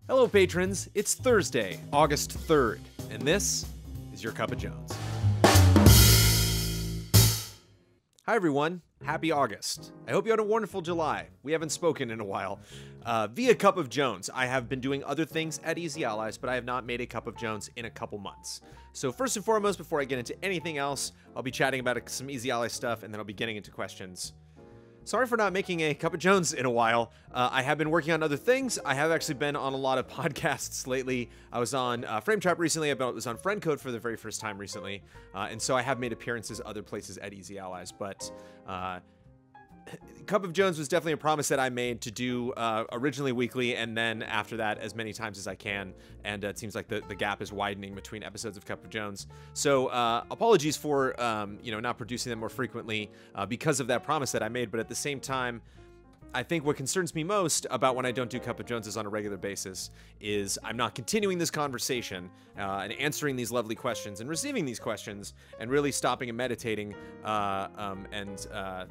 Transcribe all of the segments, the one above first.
Hello, patrons. It's Thursday, August 3rd, and this is your Cup of Jones. Hi, everyone. Happy August. I hope you had a wonderful July. We haven't spoken in a while. Via Cup of Jones, I have been doing other things at Easy Allies, but I have not made a Cup of Jones in a couple months. So first and foremost, before I get into anything else, I'll be chatting about some Easy Allies stuff, and then I'll be getting into questions. Sorry for not making a Cup of Jones in a while. I have been working on other things. I have actually been on a lot of podcasts lately. I was on Frame Trap recently. I was on Friend Code for the very first time recently. And so I have made appearances other places at Easy Allies. But Cup of Jones was definitely a promise that I made to do originally weekly, and then after that as many times as I can. And it seems like the gap is widening between episodes of Cup of Jones. So apologies for not producing them more frequently because of that promise that I made. But at the same time, I think what concerns me most about when I don't do Cup of Joneses on a regular basis is I'm not continuing this conversation and answering these lovely questions and receiving these questions and really stopping and meditating and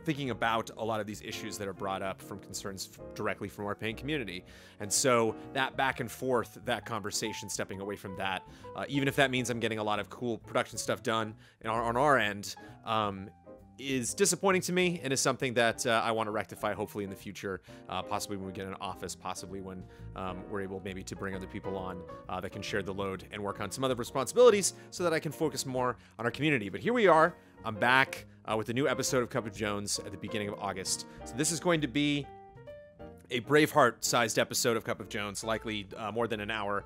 thinking about a lot of these issues that are brought up from concerns directly from our paying community. And so that back and forth, that conversation, stepping away from that, even if that means I'm getting a lot of cool production stuff done on our end, is disappointing to me and is something that I want to rectify hopefully in the future, possibly when we get an office, possibly when we're able maybe to bring other people on that can share the load and work on some other responsibilities so that I can focus more on our community. But here we are. I'm back with a new episode of Cup of Jones at the beginning of August. So this is going to be a Braveheart-sized episode of Cup of Jones, likely more than an hour,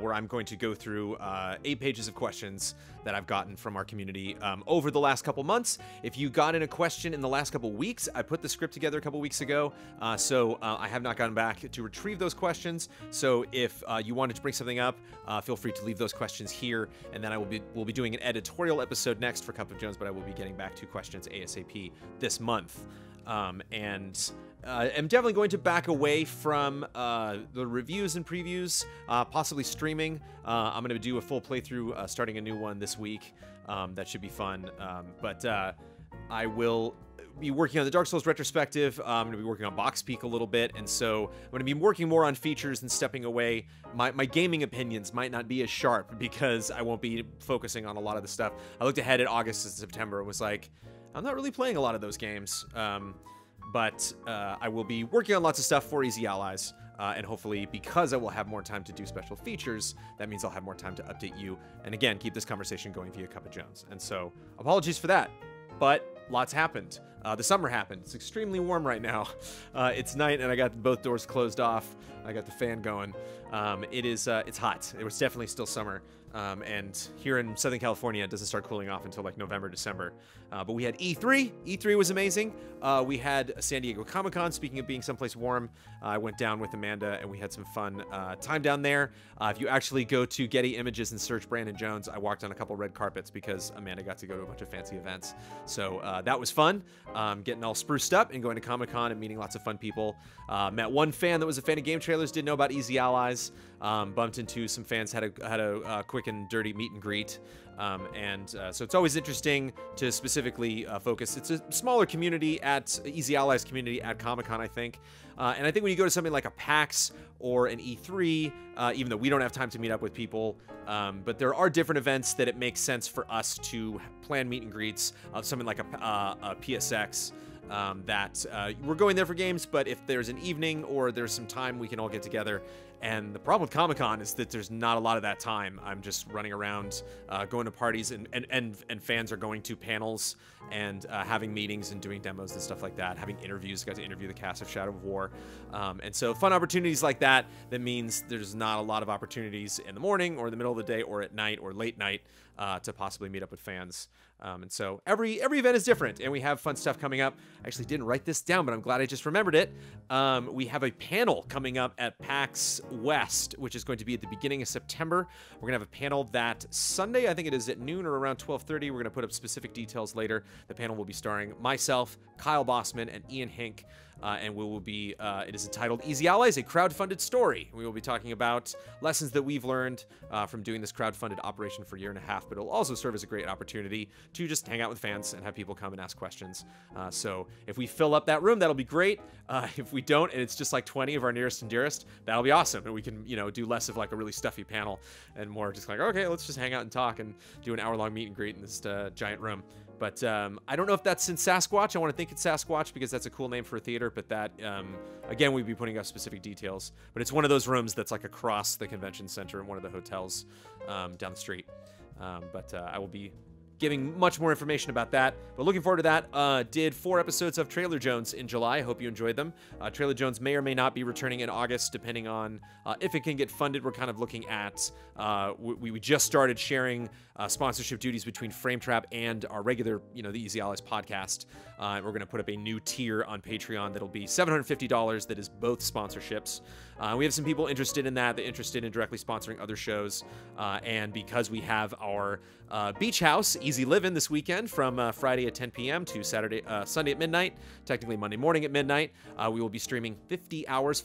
where I'm going to go through 8 pages of questions that I've gotten from our community over the last couple months. If you got in a question in the last couple weeks, I put the script together a couple weeks ago, so I have not gotten back to retrieve those questions. So if you wanted to bring something up, feel free to leave those questions here, and then we'll be doing an editorial episode next for Cup of Jones, but I will be getting back to questions ASAP this month. I'm definitely going to back away from the reviews and previews, possibly streaming. I'm going to do a full playthrough, starting a new one this week. That should be fun. But I will be working on the Dark Souls retrospective. I'm going to be working on Box Peak a little bit, and so I'm going to be working more on features and stepping away. My gaming opinions might not be as sharp because I won't be focusing on a lot of the stuff. I looked ahead at August and September and was like, I'm not really playing a lot of those games. But I will be working on lots of stuff for Easy Allies, and hopefully, because I will have more time to do special features, that means I'll have more time to update you, and again, keep this conversation going via Cup of Jones. And so, apologies for that, but lots happened. The summer happened. It's extremely warm right now. It's night, and I got both doors closed off. I got the fan going. It's hot. It was definitely still summer. And here in Southern California, it doesn't start cooling off until like November, December. But we had E3. E3 was amazing. We had San Diego Comic-Con. Speaking of being someplace warm, I went down with Amanda and we had some fun time down there. If you actually go to Getty Images and search Brandon Jones, I walked on a couple red carpets because Amanda got to go to a bunch of fancy events. So that was fun. Getting all spruced up and going to Comic-Con and meeting lots of fun people. Met one fan that was a fan of game trailers, didn't know about Easy Allies. Bumped into some fans, had a quick and dirty meet and greet. So it's always interesting to specifically focus. It's a smaller community at Easy Allies community at Comic-Con, I think. And I think when you go to something like a PAX or an E3, even though we don't have time to meet up with people, but there are different events that it makes sense for us to plan meet and greets of something like a PSX. We're going there for games, but if there's an evening or there's some time, we can all get together. And the problem with Comic-Con is that there's not a lot of that time. I'm just running around, going to parties, and fans are going to panels and having meetings and doing demos and stuff like that, having interviews. Got to interview the cast of Shadow of War. And so fun opportunities like that means there's not a lot of opportunities in the morning or the middle of the day or at night or late night to possibly meet up with fans. And so every event is different, and we have fun stuff coming up. I actually didn't write this down, but I'm glad I just remembered it. We have a panel coming up at PAX West, which is going to be at the beginning of September. We're going to have a panel that Sunday, I think it is at noon or around 12:30. We're going to put up specific details later. The panel will be starring myself, Kyle Bossman, and Ian Hink. And we will be, it is entitled Easy Allies, a crowdfunded story. We will be talking about lessons that we've learned from doing this crowdfunded operation for a year and a half, but it'll also serve as a great opportunity to just hang out with fans and have people come and ask questions. So if we fill up that room, that'll be great. If we don't, and it's just like 20 of our nearest and dearest, that'll be awesome. awesome, and we can, you know, do less of like a really stuffy panel and more just like, okay, let's just hang out and talk and do an hour-long meet and greet in this giant room. But I don't know if that's in Sasquatch. I want to think it's Sasquatch because that's a cool name for a theater. But that, again, we'd be putting up specific details. But it's one of those rooms that's like across the convention center in one of the hotels down the street. I will be giving much more information about that. But looking forward to that. Did 4 episodes of Trailer Jones in July. I hope you enjoyed them. Trailer Jones may or may not be returning in August, depending on if it can get funded. We're kind of looking at, we just started sharing sponsorship duties between Frame Trap and our regular, you know, the Easy Allies podcast. We're going to put up a new tier on Patreon that'll be $750 that is both sponsorships. We have some people interested in that. They're interested in directly sponsoring other shows. And because we have our beach house, Easy Livin', this weekend from Friday at 10 p.m. to Sunday at midnight, technically Monday morning at midnight, we will be streaming 50 hours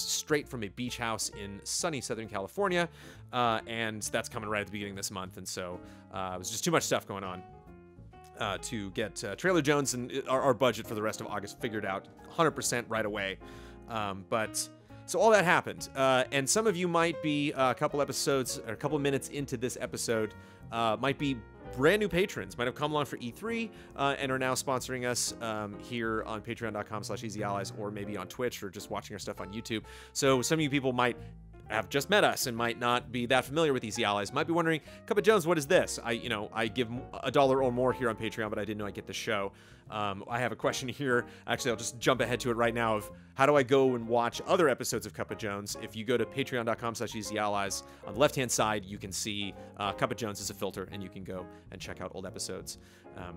straight from a beach house in sunny Southern California. And that's coming right at the beginning of this month. And so it was just too much stuff going on to get Trailer Jones and our budget for the rest of August figured out 100% right away. So all that happened, and some of you might be a couple episodes or a couple minutes into this episode, might be brand new patrons, might have come along for E3 and are now sponsoring us here on patreon.com/easyallies, or maybe on Twitch, or just watching our stuff on YouTube. So some of you people might have just met us and might not be that familiar with Easy Allies, might be wondering, Cup of Jones, what is this? I give $1 or more here on Patreon, but I didn't know I'd get the show. I have a question here. Actually, I'll just jump ahead to it right now of how do I go and watch other episodes of Cup of Jones? If you go to patreon.com/easyallies, on the left-hand side, you can see Cup of Jones as a filter, and you can go and check out old episodes.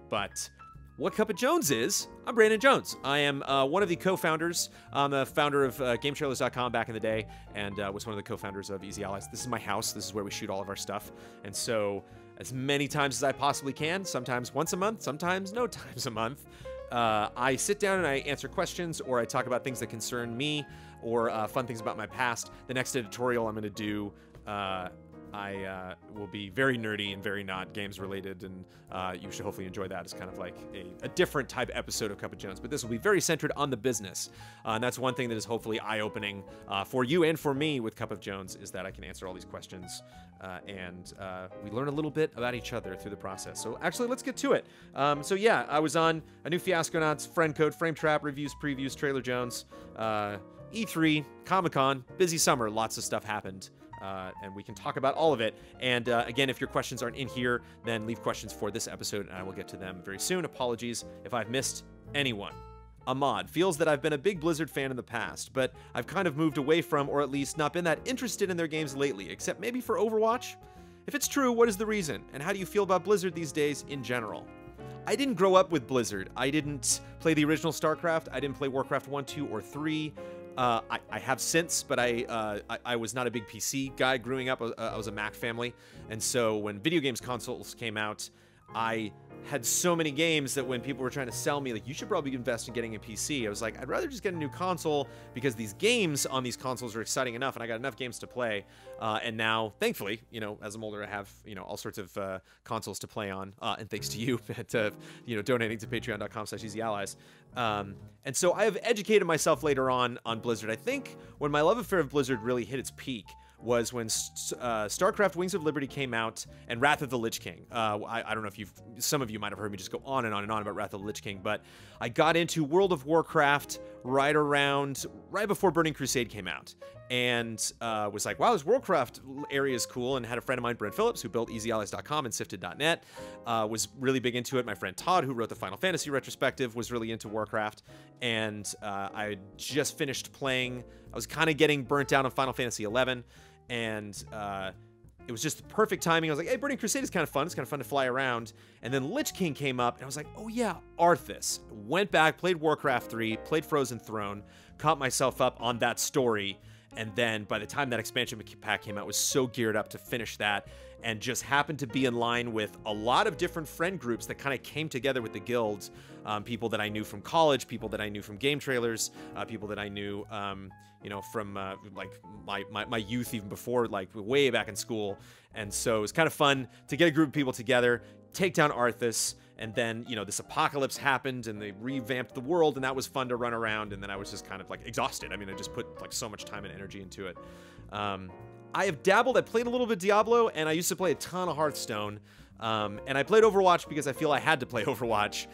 But what Cup of Jones is, I'm Brandon Jones. I am one of the co-founders. I'm the founder of GameTrailers.com back in the day, and was one of the co-founders of Easy Allies. This is my house. This is where we shoot all of our stuff. And so as many times as I possibly can, sometimes once a month, sometimes no times a month, I sit down and I answer questions, or I talk about things that concern me, or fun things about my past. The next editorial I'm going to do, I will be very nerdy and very not games related, and you should hopefully enjoy that as kind of like a different type episode of Cup of Jones. But this will be very centered on the business, and that's one thing that is hopefully eye-opening for you and for me with Cup of Jones, is that I can answer all these questions, and we learn a little bit about each other through the process. So actually, let's get to it. So yeah, I was on a new Fiasconauts, Friend Code, Frame Trap, reviews, previews, Trailer Jones, E3, Comic-Con, busy summer, lots of stuff happened. And we can talk about all of it. And again, if your questions aren't in here, then leave questions for this episode, and I will get to them very soon. Apologies if I've missed anyone. Ahmad feels that I've been a big Blizzard fan in the past, but I've kind of moved away from, or at least not been that interested in their games lately, except maybe for Overwatch? If it's true, what is the reason? And how do you feel about Blizzard these days in general? I didn't grow up with Blizzard. I didn't play the original StarCraft. I didn't play Warcraft 1, 2, or 3. I have since, but I was not a big PC guy growing up. I was a Mac family. And so when video games consoles came out, I had so many games that when people were trying to sell me, like, you should probably invest in getting a PC, I was like, I'd rather just get a new console, because these games on these consoles are exciting enough, and I got enough games to play. And now, thankfully, you know, as I'm older, I have, you know, all sorts of consoles to play on, and thanks to you, you know, donating to patreon.com/easyallies. And so I have educated myself later on Blizzard. I think when my love affair of Blizzard really hit its peak was when StarCraft Wings of Liberty came out, and Wrath of the Lich King. I don't know if some of you might have heard me just go on and on and on about Wrath of the Lich King, but I got into World of Warcraft right before Burning Crusade came out, and was like, wow, this Warcraft area is cool, and had a friend of mine, Brent Phillips, who built EasyAllies.com and Sifted.net, was really big into it. My friend Todd, who wrote the Final Fantasy retrospective, was really into Warcraft, and I had just finished playing. I was kind of getting burnt out on Final Fantasy 11, and it was just the perfect timing. I was like, hey, Burning Crusade is kind of fun. It's kind of fun to fly around. And then Lich King came up, and I was like, oh yeah, Arthas. Went back, played Warcraft 3, played Frozen Throne, caught myself up on that story, and then by the time that expansion pack came out, was so geared up to finish that, and just happened to be in line with a lot of different friend groups that kind of came together with the guilds. People that I knew from college, people that I knew from game trailers, people that I knew, you know, from like my youth, even before, like way back in school. And so it was kind of fun to get a group of people together, take down Arthas, And then, you know, this apocalypse happened and they revamped the world, and that was fun to run around. And then I was just kind of like exhausted. I mean, I just put like so much time and energy into it. I have dabbled. I played a little bit Diablo, and I used to play a ton of Hearthstone. And I played Overwatch because I feel I had to play Overwatch.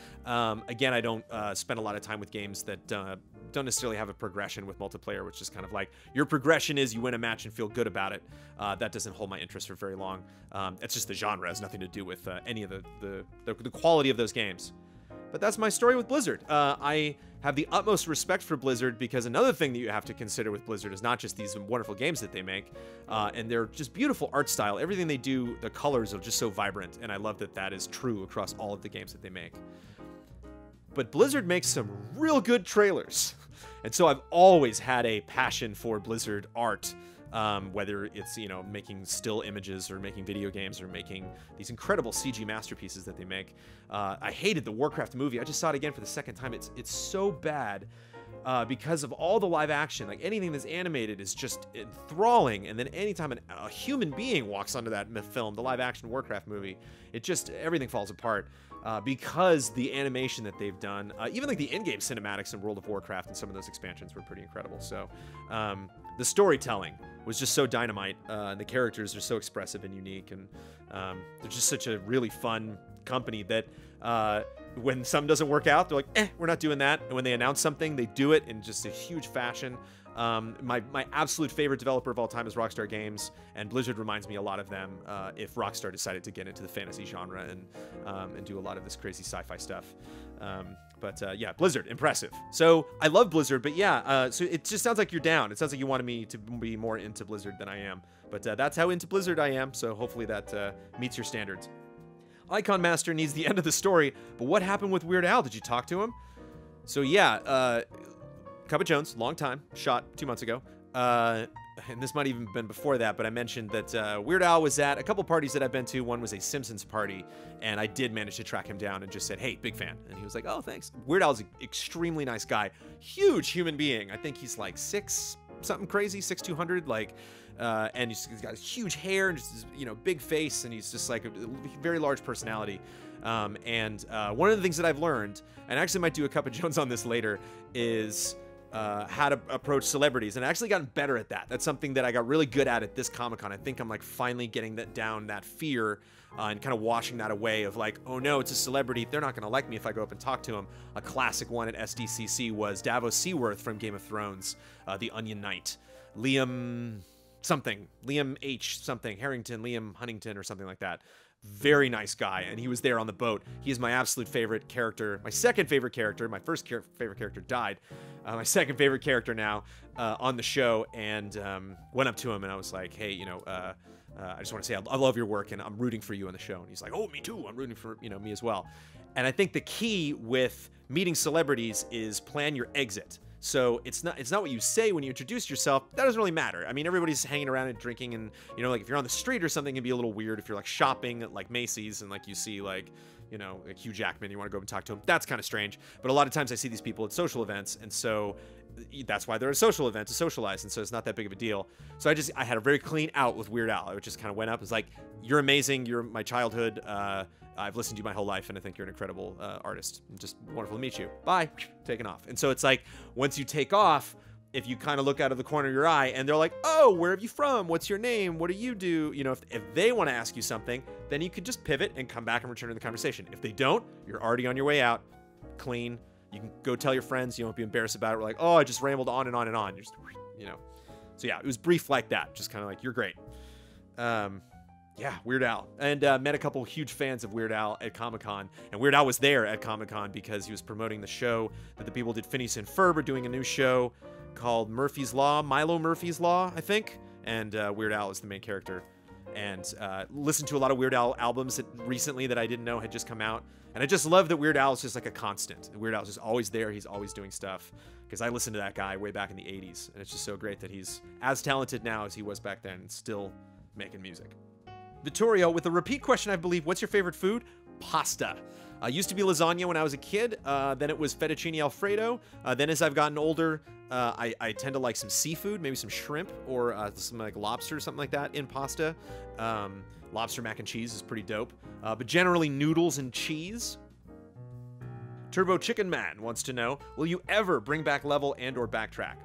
Again, I don't spend a lot of time with games that don't necessarily have a progression with multiplayer, which is kind of like your progression is you win a match and feel good about it. That doesn't hold my interest for very long. It's just the genre. It has nothing to do with any of the quality of those games. But that's my story with Blizzard. I have the utmost respect for Blizzard because another thing that you have to consider with Blizzard is not just these wonderful games that they make, and they're just beautiful art style. Everything they do, the colors are just so vibrant, and I love that that is true across all of the games that they make. But Blizzard makes some real good trailers. And so I've always had a passion for Blizzard art. Whether it's, you know, making still images or making video games or making these incredible CG masterpieces that they make. I hated the Warcraft movie. I just saw it again for the second time. It's so bad because of all the live action. Like anything that's animated is just enthralling. And then anytime a human being walks onto that film, the live action Warcraft movie, it just, everything falls apart. Because the animation that they've done, even like the in-game cinematics in World of Warcraft and some of those expansions were pretty incredible. So the storytelling was just so dynamite, and the characters are so expressive and unique, and they're just such a really fun company that when something doesn't work out, they're like, we're not doing that. And when they announce something, they do it in just a huge fashion. My absolute favorite developer of all time is Rockstar Games, and Blizzard reminds me a lot of them if Rockstar decided to get into the fantasy genre and do a lot of this crazy sci-fi stuff. Yeah, Blizzard, impressive. So I love Blizzard, but yeah, so it just sounds like you're down. It sounds like you wanted me to be more into Blizzard than I am, but that's how into Blizzard I am, so hopefully that meets your standards. Icon Master needs the end of the story, but what happened with Weird Al? Did you talk to him? So yeah, Cubba Jones, long time, shot 2 months ago. And this might even been before that, but I mentioned that Weird Al was at a couple parties that I've been to. One was a Simpsons party, and I did manage to track him down and just said, hey, big fan. And he was like, oh, thanks. Weird Al's an extremely nice guy. Huge human being. I think he's like 6 something crazy, 6'2", like, and he's got huge hair and just, you know, big face, and he's just like a very large personality. One of the things that I've learned, and I actually might do a Cubba Jones on this later, is how to approach celebrities, and I actually gotten better at that. That's something that I got really good at this Comic-Con. I think I'm like finally getting that fear and kind of washing that away of like, oh no, it's a celebrity, they're not gonna like me if I go up and talk to him. A classic one at SDCC was Davos Seaworth from Game of Thrones, the Onion Knight. Liam H something, Harrington, Liam Huntington or something like that. Very nice guy, and he was there on the boat. He is my absolute favorite character. My second favorite character. My first favorite character died. My second favorite character now on the show, and went up to him and I was like, hey, you know, I just want to say I love your work and I'm rooting for you on the show. And he's like, oh, me too. I'm rooting for, you know, me as well. And I think the key with meeting celebrities is plan your exit. So it's not what you say when you introduce yourself. That doesn't really matter. I mean, everybody's hanging around and drinking, and, you know, like if you're on the street or something, it can be a little weird. If you're like shopping at like Macy's and like you see like, you know, like Hugh Jackman, you want to go up and talk to him. That's kind of strange. But a lot of times I see these people at social events, and so that's why they're a social event, to socialize, and so it's not that big of a deal. So I had a very clean out with Weird Al. I just kind of went up and was like, you're amazing. You're my childhood. I've listened to you my whole life, and I think you're an incredible artist. Just wonderful to meet you. Bye. Taking off. And so it's like, once you take off, if you kind of look out of the corner of your eye and they're like, oh, where are you from? What's your name? What do you do? You know, if they want to ask you something, then you could just pivot and come back and return to the conversation. If they don't, you're already on your way out, clean. You can go tell your friends. You won't be embarrassed about it. We're like, oh, I just rambled on and on and on. You're just, you know. So yeah, it was brief like that. Just kind of like, you're great. Yeah, Weird Al. And met a couple huge fans of Weird Al at Comic-Con. And Weird Al was there at Comic-Con because he was promoting the show that the people did. Phineas and Ferb are doing a new show called Murphy's Law, Milo Murphy's Law, I think. And Weird Al is the main character. And listened to a lot of Weird Al albums recently that I didn't know had just come out. And I just love that Weird Al is just like a constant. Weird Al's just always there. He's always doing stuff. Because I listened to that guy way back in the 80s. And it's just so great that he's as talented now as he was back then and still making music. Vittorio with a repeat question, I believe. What's your favorite food? Pasta. Used to be lasagna when I was a kid. Then it was fettuccine alfredo. Then as I've gotten older, I tend to like some seafood, maybe some shrimp or some like lobster or something like that in pasta. Lobster mac and cheese is pretty dope. But generally noodles and cheese. Turbo Chicken Man wants to know, will you ever bring back Level and or Backtrack?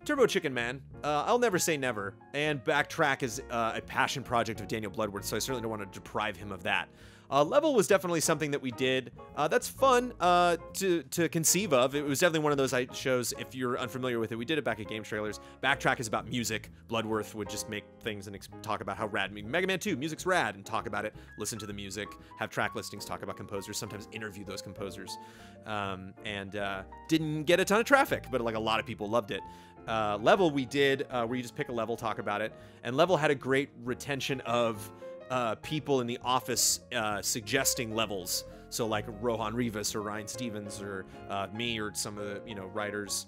Turbo Chicken Man, I'll never say never, and Backtrack is a passion project of Daniel Bloodworth, so I certainly don't want to deprive him of that. Level was definitely something that we did. That's fun to conceive of. It was definitely one of those shows, if you're unfamiliar with it, we did it back at Game Trailers. Backtrack is about music. Bloodworth would just make things and talk about how rad. Mega Man 2, music's rad, and talk about it, listen to the music, have track listings, talk about composers, sometimes interview those composers. Didn't get a ton of traffic, but like a lot of people loved it. Level we did, where you just pick a level, talk about it, and Level had a great retention of people in the office suggesting levels. So like Rohan Rivas or Ryan Stevens or me or some of the writers,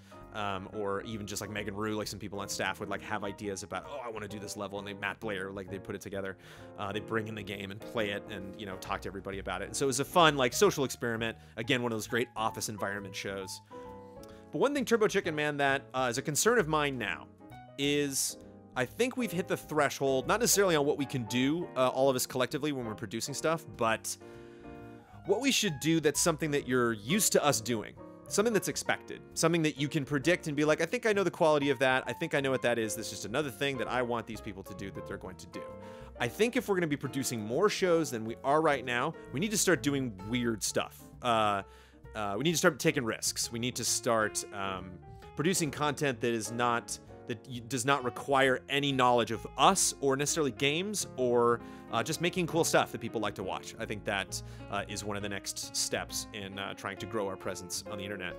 or even just like Megan Rue, like some people on staff would like have ideas about, oh, I want to do this level, and Matt Blair, like they put it together. They bring in the game and play it and talk to everybody about it. And so it was a fun like social experiment. Again, one of those great office environment shows. But one thing, Turbo Chicken Man, that is a concern of mine now is I think we've hit the threshold, not necessarily on what we can do, all of us collectively when we're producing stuff, but what we should do that's something that you're used to us doing. Something that's expected. Something that you can predict and be like, I think I know the quality of that. I think I know what that is. That's just another thing that I want these people to do that they're going to do. I think if we're going to be producing more shows than we are right now, we need to start doing weird stuff. We need to start taking risks. We need to start producing content that does not require any knowledge of us or necessarily games, or just making cool stuff that people like to watch. I think that is one of the next steps in trying to grow our presence on the internet.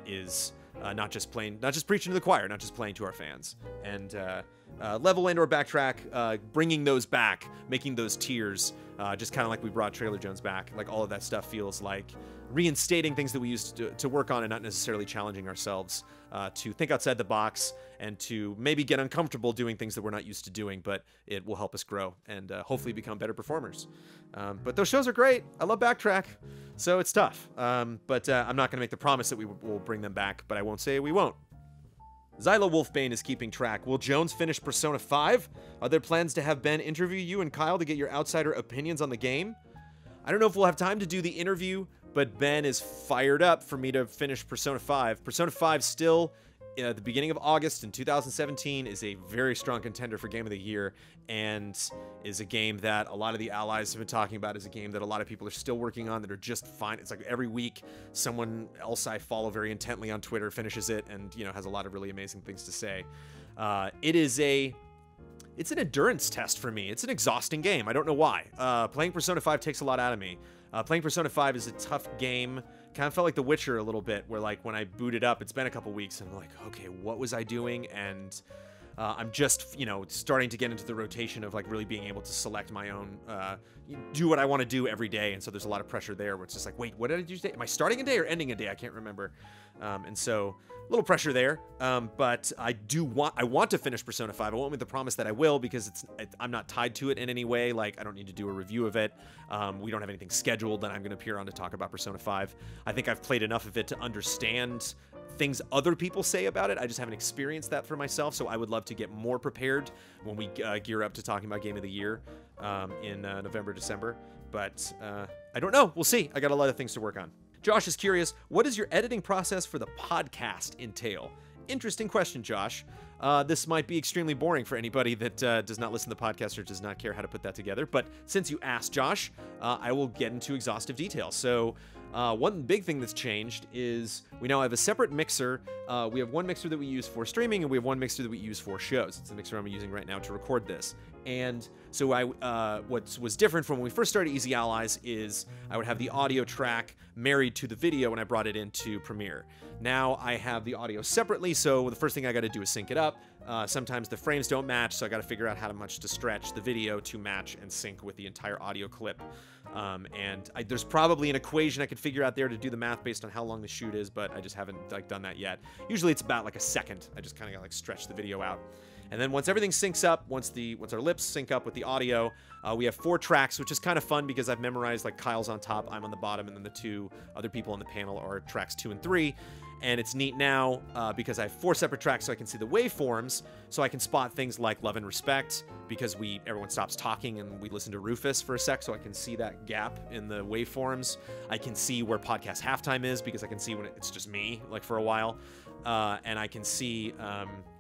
Is not just preaching to the choir, not just playing to our fans. And Level and or Backtrack, bringing those back, making those tiers, just kind of like we brought Trailer Jones back. Like all of that stuff feels like reinstating things that we used to work on, and not necessarily challenging ourselves to think outside the box and to maybe get uncomfortable doing things that we're not used to doing, but it will help us grow and hopefully become better performers. But those shows are great. I love Backtrack, so it's tough. But I'm not going to make the promise that we will bring them back, but I won't say we won't. Zylo Wolfbane is keeping track. Will Jones finish Persona 5? Are there plans to have Ben interview you and Kyle to get your outsider opinions on the game? I don't know if we'll have time to do the interview, but Ben is fired up for me to finish Persona 5. Persona 5 still, at the beginning of August in 2017, is a very strong contender for Game of the Year, and is a game that a lot of the allies have been talking about, is a game that a lot of people are still working on that are just fine. It's like every week someone else I follow very intently on Twitter finishes it and has a lot of really amazing things to say. It's an endurance test for me. It's an exhausting game. I don't know why. Playing Persona 5 takes a lot out of me. Playing Persona 5 is a tough game. Kind of felt like The Witcher a little bit, where like when I boot it up, it's been a couple weeks and I'm like, okay, what was I doing? And I'm just, starting to get into the rotation of like really being able to select my own, do what I want to do every day. And so there's a lot of pressure there where it's just like, wait, what did I do today? Am I starting a day or ending a day? I can't remember. And so a little pressure there. But I want to finish Persona 5. I won't make the promise that I will, because I'm not tied to it in any way. Like, I don't need to do a review of it. We don't have anything scheduled that I'm going to appear on to talk about Persona 5. I think I've played enough of it to understand things other people say about it. I just haven't experienced that for myself, so I would love to get more prepared when we gear up to talking about Game of the Year in November, December. But I don't know. We'll see. I got a lot of things to work on. Josh is curious, what does your editing process for the podcast entail? Interesting question, Josh. This might be extremely boring for anybody that does not listen to the podcast or does not care how to put that together. But since you asked, Josh, I will get into exhaustive detail. So one big thing that's changed is we now have a separate mixer. We have one mixer that we use for streaming, and we have one mixer that we use for shows. It's the mixer I'm using right now to record this. And so what was different from when we first started Easy Allies is I would have the audio track married to the video when I brought it into Premiere. Now I have the audio separately, so the first thing I got to do is sync it up. Sometimes the frames don't match, so I got to figure out how much to stretch the video to match and sync with the entire audio clip. There's probably an equation I could figure out there to do the math based on how long the shoot is, but I just haven't done that yet. Usually it's about like a second. I just kind of got stretch the video out. And then once everything syncs up, once our lips sync up with the audio, we have 4 tracks, which is kind of fun because I've memorized like Kyle's on top, I'm on the bottom, and then the 2 other people on the panel are tracks 2 and 3. And it's neat now because I have 4 separate tracks so I can see the waveforms, so I can spot things like Love and Respect because everyone stops talking and we listen to Rufus for a sec, so I can see that gap in the waveforms. I can see where podcast halftime is because I can see when it's just me, like for a while. And I can see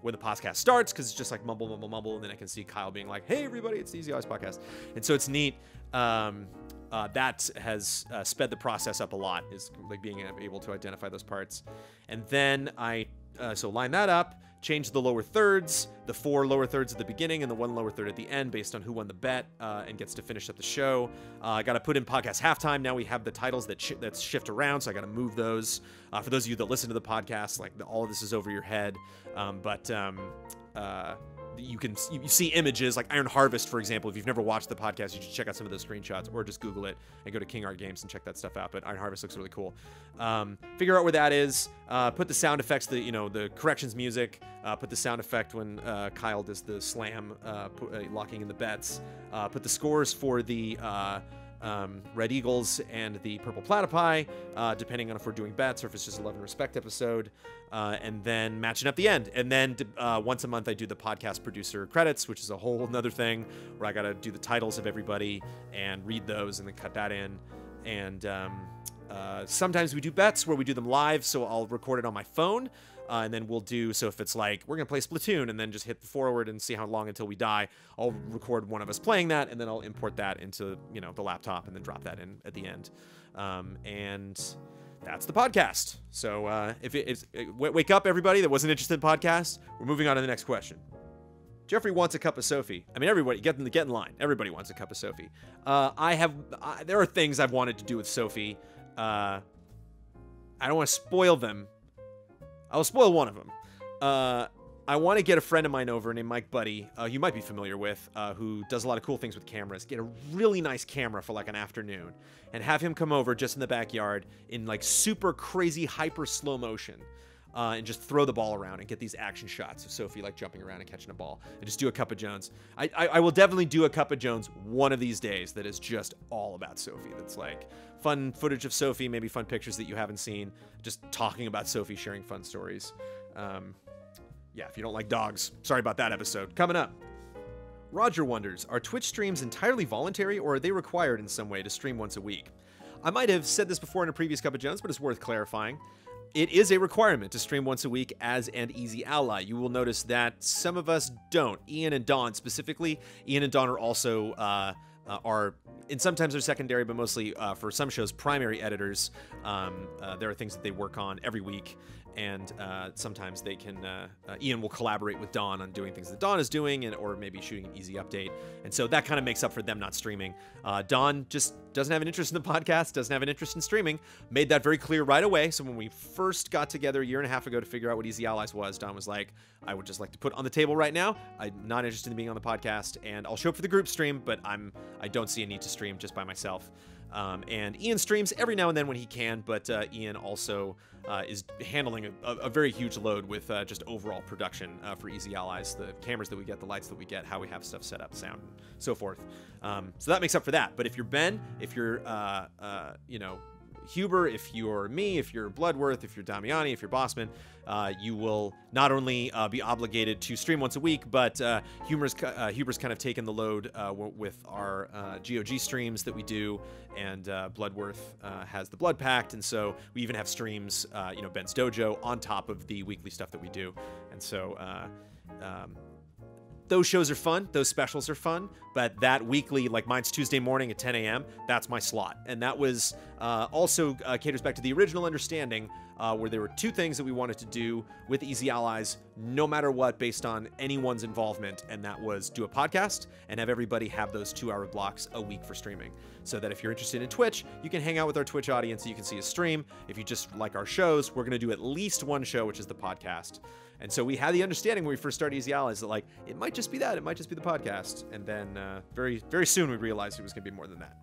when the podcast starts because it's just like mumble, mumble, mumble. And then I can see Kyle being like, hey, everybody, it's the Easy Allies podcast. And so it's neat. That has sped the process up a lot, is like being able to identify those parts. And then I line that up, change the lower thirds, the 4 lower thirds at the beginning and the 1 lower third at the end based on who won the bet and gets to finish up the show. I got to put in podcast halftime. Now we have the titles that shift around, so I got to move those. For those of you that listen to the podcast, like all of this is over your head. You see images like Iron Harvest, for example. If you've never watched the podcast, you should check out some of those screenshots or just Google it and go to King Art Games and check that stuff out. But Iron Harvest looks really cool. Figure out where that is. Put the sound effects, the corrections music. Put the sound effect when Kyle does the slam, locking in the bets. Put the scores for the Red Eagles and the Purple Platypi, depending on if we're doing bets or if it's just a Love and Respect episode, and then matching up the end. And then once a month I do the podcast producer credits, which is a whole nother thing where I got to do the titles of everybody and read those and then cut that in. And sometimes we do bets where we do them live, so I'll record it on my phone. And then we'll do, so if it's like, we're going to play Splatoon and then just hit the forward and see how long until we die, I'll record one of us playing that and then I'll import that into, the laptop and then drop that in at the end. And that's the podcast. So wake up, everybody that wasn't interested in podcasts. We're moving on to the next question. Jeffrey wants a cup of Sophie. I mean, everybody, get in line. Everybody wants a cup of Sophie. There are things I've wanted to do with Sophie. I don't want to spoil them. I'll spoil one of them. I want to get a friend of mine over named Mike Buddy, you might be familiar with, who does a lot of cool things with cameras. Get a really nice camera for like an afternoon and have him come over just in the backyard in like super crazy hyper slow motion and just throw the ball around and get these action shots of Sophie like jumping around and catching a ball and just do a Cup of Jones. I will definitely do a Cup of Jones one of these days that is just all about Sophie. That's like fun footage of Sophie, maybe fun pictures that you haven't seen, just talking about Sophie, sharing fun stories. Yeah, if you don't like dogs, sorry about that episode. Coming up, Roger wonders, are Twitch streams entirely voluntary or are they required in some way to stream once a week? I might have said this before in a previous Cup of Jones, but it's worth clarifying. It is a requirement to stream once a week as an Easy Ally. You will notice that some of us don't. Ian and Dawn specifically. Ian and Dawn are also and sometimes they're secondary, but mostly for some shows, primary editors. There are things that they work on every week, and sometimes they can. Ian will collaborate with Dawn on doing things that Dawn is doing, or maybe shooting an easy update, and so that kind of makes up for them not streaming. Dawn just doesn't have an interest in the podcast, doesn't have an interest in streaming. Made that very clear right away. So when we first got together a year and a half ago to figure out what Easy Allies was, Dawn was like, "I would just like to put on the table right now. I'm not interested in being on the podcast, and I'll show up for the group stream, but I don't see a need to stream just by myself." And Ian streams every now and then when he can, but Ian also is handling a very huge load with just overall production for Easy Allies, the cameras that we get, the lights that we get, how we have stuff set up, sound, and so forth. So that makes up for that. But if you're Ben, if you're, Huber, if you're me, if you're Bloodworth, if you're Damiani, if you're Bossman, you will not only be obligated to stream once a week, but Huber's kind of taken the load with our GOG streams that we do, and Bloodworth has the Blood Pact, and so we even have streams, Ben's Dojo on top of the weekly stuff that we do, and so those shows are fun. Those specials are fun. But that weekly, like mine's Tuesday morning at 10 a.m., that's my slot. And that was also caters back to the original understanding where there were two things that we wanted to do with Easy Allies, no matter what, based on anyone's involvement. And that was do a podcast and have everybody have those 2-hour blocks a week for streaming. So that if you're interested in Twitch, you can hang out with our Twitch audience and you can see a stream. If you just like our shows, we're going to do at least one show, which is the podcast. And so we had the understanding when we first started Easy Allies that, like, it might just be that. It might just be the podcast. And then very, very soon we realized it was going to be more than that.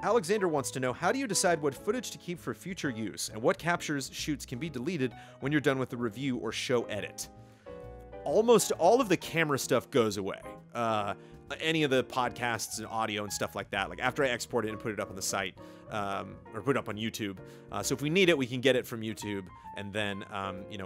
Alexander wants to know, how do you decide what footage to keep for future use? And what captures, shoots can be deleted when you're done with the review or show edit? Almost all of the camera stuff goes away. any of the podcasts and audio and stuff like that. Like after I export it and put it up on the site, or put it up on YouTube. So if we need it, we can get it from YouTube, and then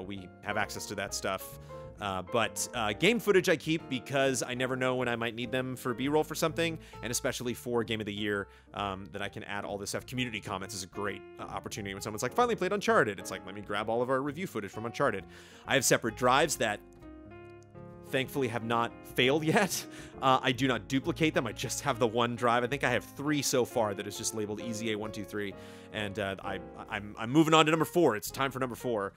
we have access to that stuff. But game footage I keep because I never know when I might need them for B-roll for something, and especially for Game of the Year, that I can add all this stuff. Community comments is a great opportunity when someone's like, finally played Uncharted. It's like, let me grab all of our review footage from Uncharted. I have separate drives that thankfully have not failed yet. I do not duplicate them. I just have the one drive. I think I have 3 so far that is just labeled EZA123, and I'm moving on to number 4. It's time for number 4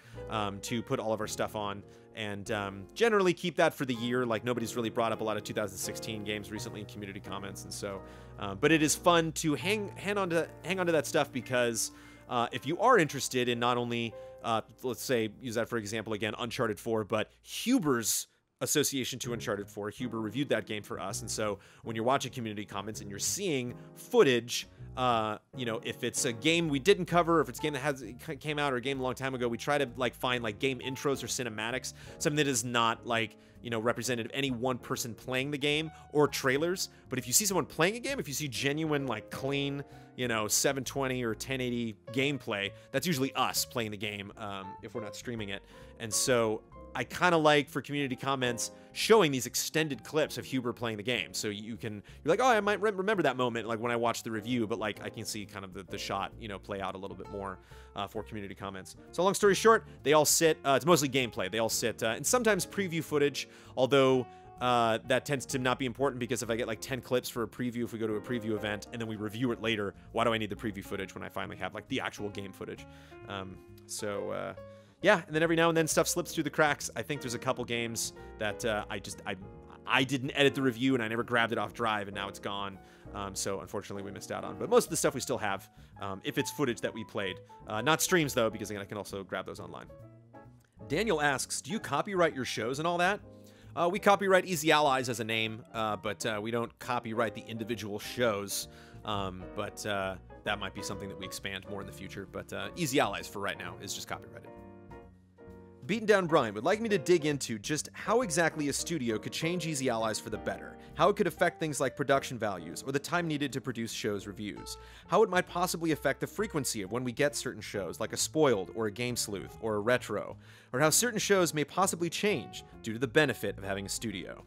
to put all of our stuff on, and generally keep that for the year. Like nobody's really brought up a lot of 2016 games recently in community comments, and so but it is fun to hang on to that stuff, because if you are interested in not only let's say, use that for example again, Uncharted 4, but Huber's association to Uncharted 4. Huber reviewed that game for us, and so when you're watching community comments and you're seeing footage, if it's a game we didn't cover, or if it's a game that came out, or a game a long time ago, we try to like find like game intros or cinematics, something that is not like representative of any one person playing the game, or trailers. But if you see someone playing a game, if you see genuine like clean 720 or 1080 gameplay, that's usually us playing the game, if we're not streaming it. And so I kind of like, for community comments, showing these extended clips of Huber playing the game. So you're like, oh, I might remember that moment, like when I watched the review, but like I can see kind of the shot, play out a little bit more for community comments. So long story short, they all sit, it's mostly gameplay. They all sit, and sometimes preview footage, although that tends to not be important, because if I get like 10 clips for a preview, if we go to a preview event and then we review it later, why do I need the preview footage when I finally have like the actual game footage? Yeah, and then every now and then stuff slips through the cracks. I think there's a couple games that I didn't edit the review and I never grabbed it off drive, and now it's gone. So unfortunately we missed out on. But most of the stuff we still have, if it's footage that we played. Not streams though, because again, I can also grab those online. Daniel asks, do you copyright your shows and all that? We copyright Easy Allies as a name, but we don't copyright the individual shows. But that might be something that we expand more in the future. But Easy Allies for right now is just copyrighted. Beaten Down Brian would like me to dig into just how exactly a studio could change Easy Allies for the better, how it could affect things like production values or the time needed to produce shows reviews, how it might possibly affect the frequency of when we get certain shows like a Spoiled or a Game Sleuth or a Retro, or how certain shows may possibly change due to the benefit of having a studio.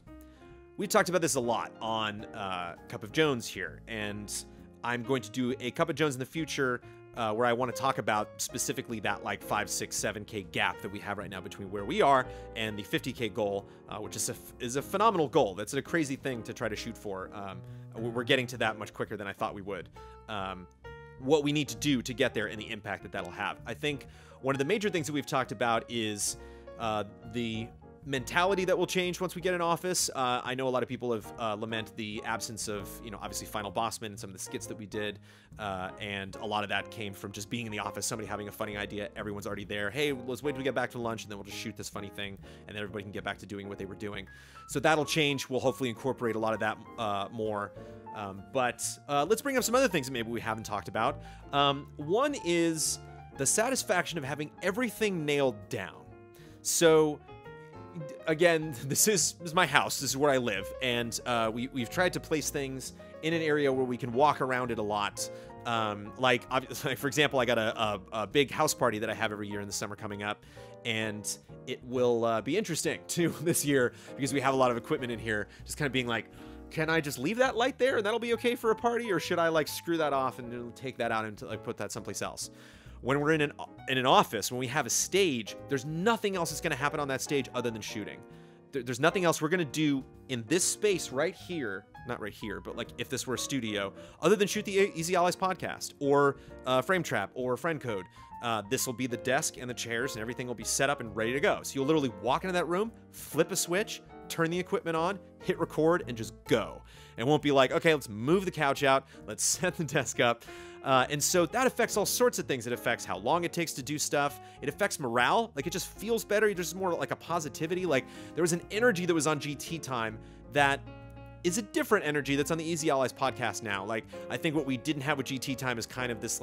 We talked about this a lot on Cup of Jones here, and I'm going to do a Cup of Jones in the future where I want to talk about specifically that like 5, 6, 7K gap that we have right now between where we are and the 50K goal, which is a phenomenal goal. That's a crazy thing to try to shoot for. We're getting to that much quicker than I thought we would. What we need to do to get there and the impact that that'll have. I think one of the major things that we've talked about is the mentality that will change once we get in office. I know a lot of people have lament the absence of, obviously Final Bossman and some of the skits that we did, and a lot of that came from just being in the office, somebody having a funny idea, everyone's already there. Hey, let's wait till we get back to lunch, and then we'll just shoot this funny thing, and then everybody can get back to doing what they were doing. So that'll change. We'll hopefully incorporate a lot of that more. But let's bring up some other things that maybe we haven't talked about. One is the satisfaction of having everything nailed down. So again, this is my house. This is where I live, and we've tried to place things in an area where we can walk around it a lot. Like for example, I got a big house party that I have every year in the summer coming up, and it will be interesting too this year because we have a lot of equipment in here. Just kind of being like, can I just leave that light there and that'll be okay for a party, or should I like screw that off and take that out and like put that someplace else? When we're in an office, when we have a stage, there's nothing else that's going to happen on that stage other than shooting. There's nothing else we're going to do in this space right here, not right here, but like if this were a studio, other than shoot the Easy Allies podcast or Frame Trap or Friend Code. This will be the desk and the chairs, and everything will be set up and ready to go. So you'll literally walk into that room, flip a switch, turn the equipment on, hit record, and just go. It won't be like, okay, let's move the couch out, let's set the desk up. And so that affects all sorts of things. It affects how long it takes to do stuff. It affects morale. Like, it just feels better. There's more like a positivity. Like, there was an energy that was on GT Time that is a different energy that's on the Easy Allies podcast now. Like, I think what we didn't have with GT Time is kind of this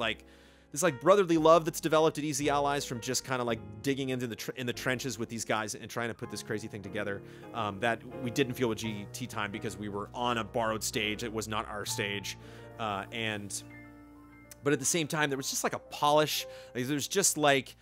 this like brotherly love that's developed at Easy Allies from just kind of like digging into the trenches with these guys and trying to put this crazy thing together, that we didn't feel with GT Time because we were on a borrowed stage. It was not our stage, but at the same time, there was just like a polish. Like, there's just like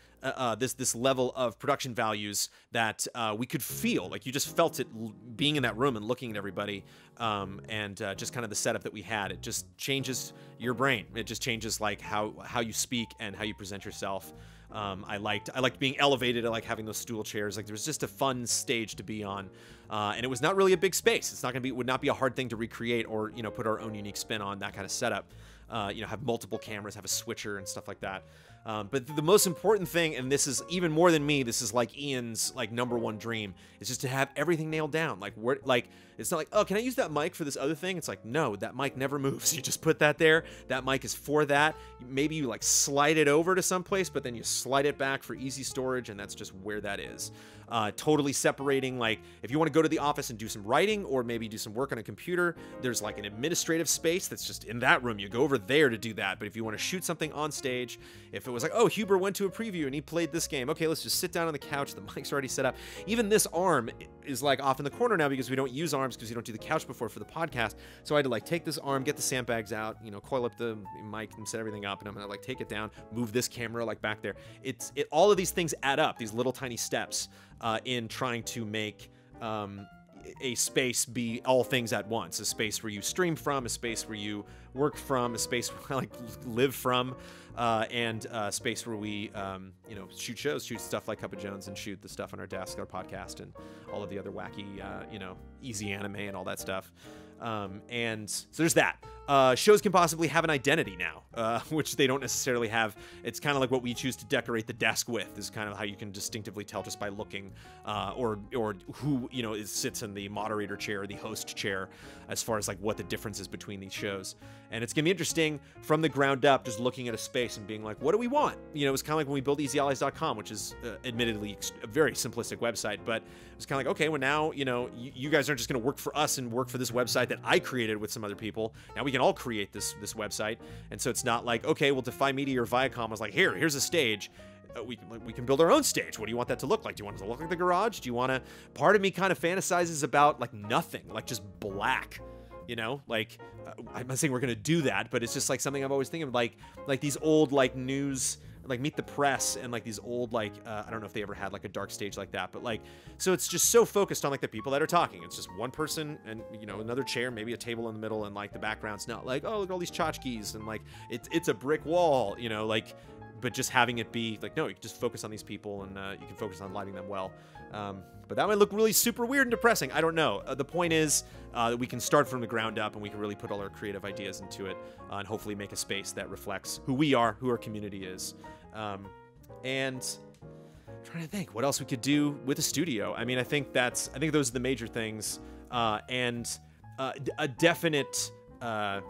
this level of production values that we could feel. Like you just felt it being in that room and looking at everybody, and just kind of the setup that we had. It just changes your brain. It just changes like how you speak and how you present yourself. I liked being elevated. I like having those stool chairs. Like there was just a fun stage to be on, and it was not really a big space. It's not gonna be would not be a hard thing to recreate or put our own unique spin on that kind of setup. Have multiple cameras, have a switcher and stuff like that. But the most important thing, and this is even more than me, this is like Ian's like #1 dream, is just to have everything nailed down. Like it's not like, oh, can I use that mic for this other thing? It's like, no, that mic never moves. You just put that there. That mic is for that. Maybe you like slide it over to someplace, but then you slide it back for easy storage, and that's just where that is. Totally separating, like if you want to go to the office and do some writing or maybe do some work on a computer, there's like an administrative space that's just in that room. You go over there to do that. But if you want to shoot something on stage, if it was like, oh, Huber went to a preview and he played this game, okay, let's just sit down on the couch. The mic's already set up. Even this arm is like off in the corner now because we don't use arms because we don't do the couch before for the podcast. So I had to like take this arm, get the sandbags out, coil up the mic and set everything up, and I'm gonna like take it down, move this camera like back there. All of these things add up, these little tiny steps in trying to make a space be all things at once. A space where you stream from, a space where you work from, a space where I like live from, and a space where we shoot shows, shoot stuff like Cup of Jones, and shoot the stuff on our desk, our podcast, and all of the other wacky easy anime and all that stuff. And so there's that. Shows can possibly have an identity now, which they don't necessarily have. It's kind of like what we choose to decorate the desk with is kind of how you can distinctively tell just by looking, or who, sits in the moderator chair or the host chair as far as like what the difference is between these shows. And it's going to be interesting from the ground up, just looking at a space and being like, what do we want? It's kind of like when we built EasyAllies.com, which is admittedly a very simplistic website, but it's kind of like, okay, well now, you guys aren't just going to work for us and work for this website that I created with some other people. Now we can all create this website. And so it's not like, okay, well, Defy Media or Viacom was like, here's a stage. We can build our own stage. What do you want that to look like? Do you want it to look like the garage? Do you want to... Part of me kind of fantasizes about like nothing, like just black, like I'm not saying we're going to do that, but it's just like something I've always thinking of, like these old like news, like Meet the Press, and like these old like I don't know if they ever had like a dark stage like that, but like, so it's just so focused on like the people that are talking. It's just one person and another chair, maybe a table in the middle, and like the background's not like, oh, look at all these tchotchkes, and like it's a brick wall, like, but just having it be like, no, you can just focus on these people, and you can focus on lighting them well. But that might look really super weird and depressing. I don't know. The point is that we can start from the ground up, and we can really put all our creative ideas into it, and hopefully make a space that reflects who we are, who our community is. And I'm trying to think what else we could do with a studio. I mean, I think those are the major things, and a definite, while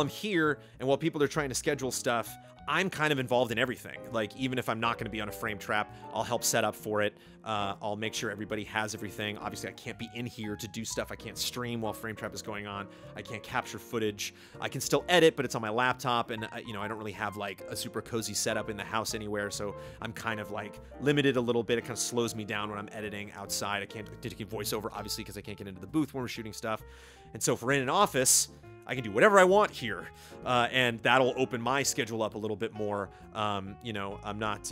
I'm here and while people are trying to schedule stuff, I'm kind of involved in everything. Like, even if I'm not going to be on a frame trap, I'll help set up for it. I'll make sure everybody has everything. Obviously, I can't be in here to do stuff. I can't stream while frame trap is going on. I can't capture footage. I can still edit, but it's on my laptop, and I don't really have like a super cozy setup in the house anywhere, so I'm kind of like limited a little bit. It kind of slows me down when I'm editing outside. I can't do voiceover, obviously, because I can't get into the booth when we're shooting stuff. And so if we're in an office, I can do whatever I want here, and that'll open my schedule up a little bit more. I'm not...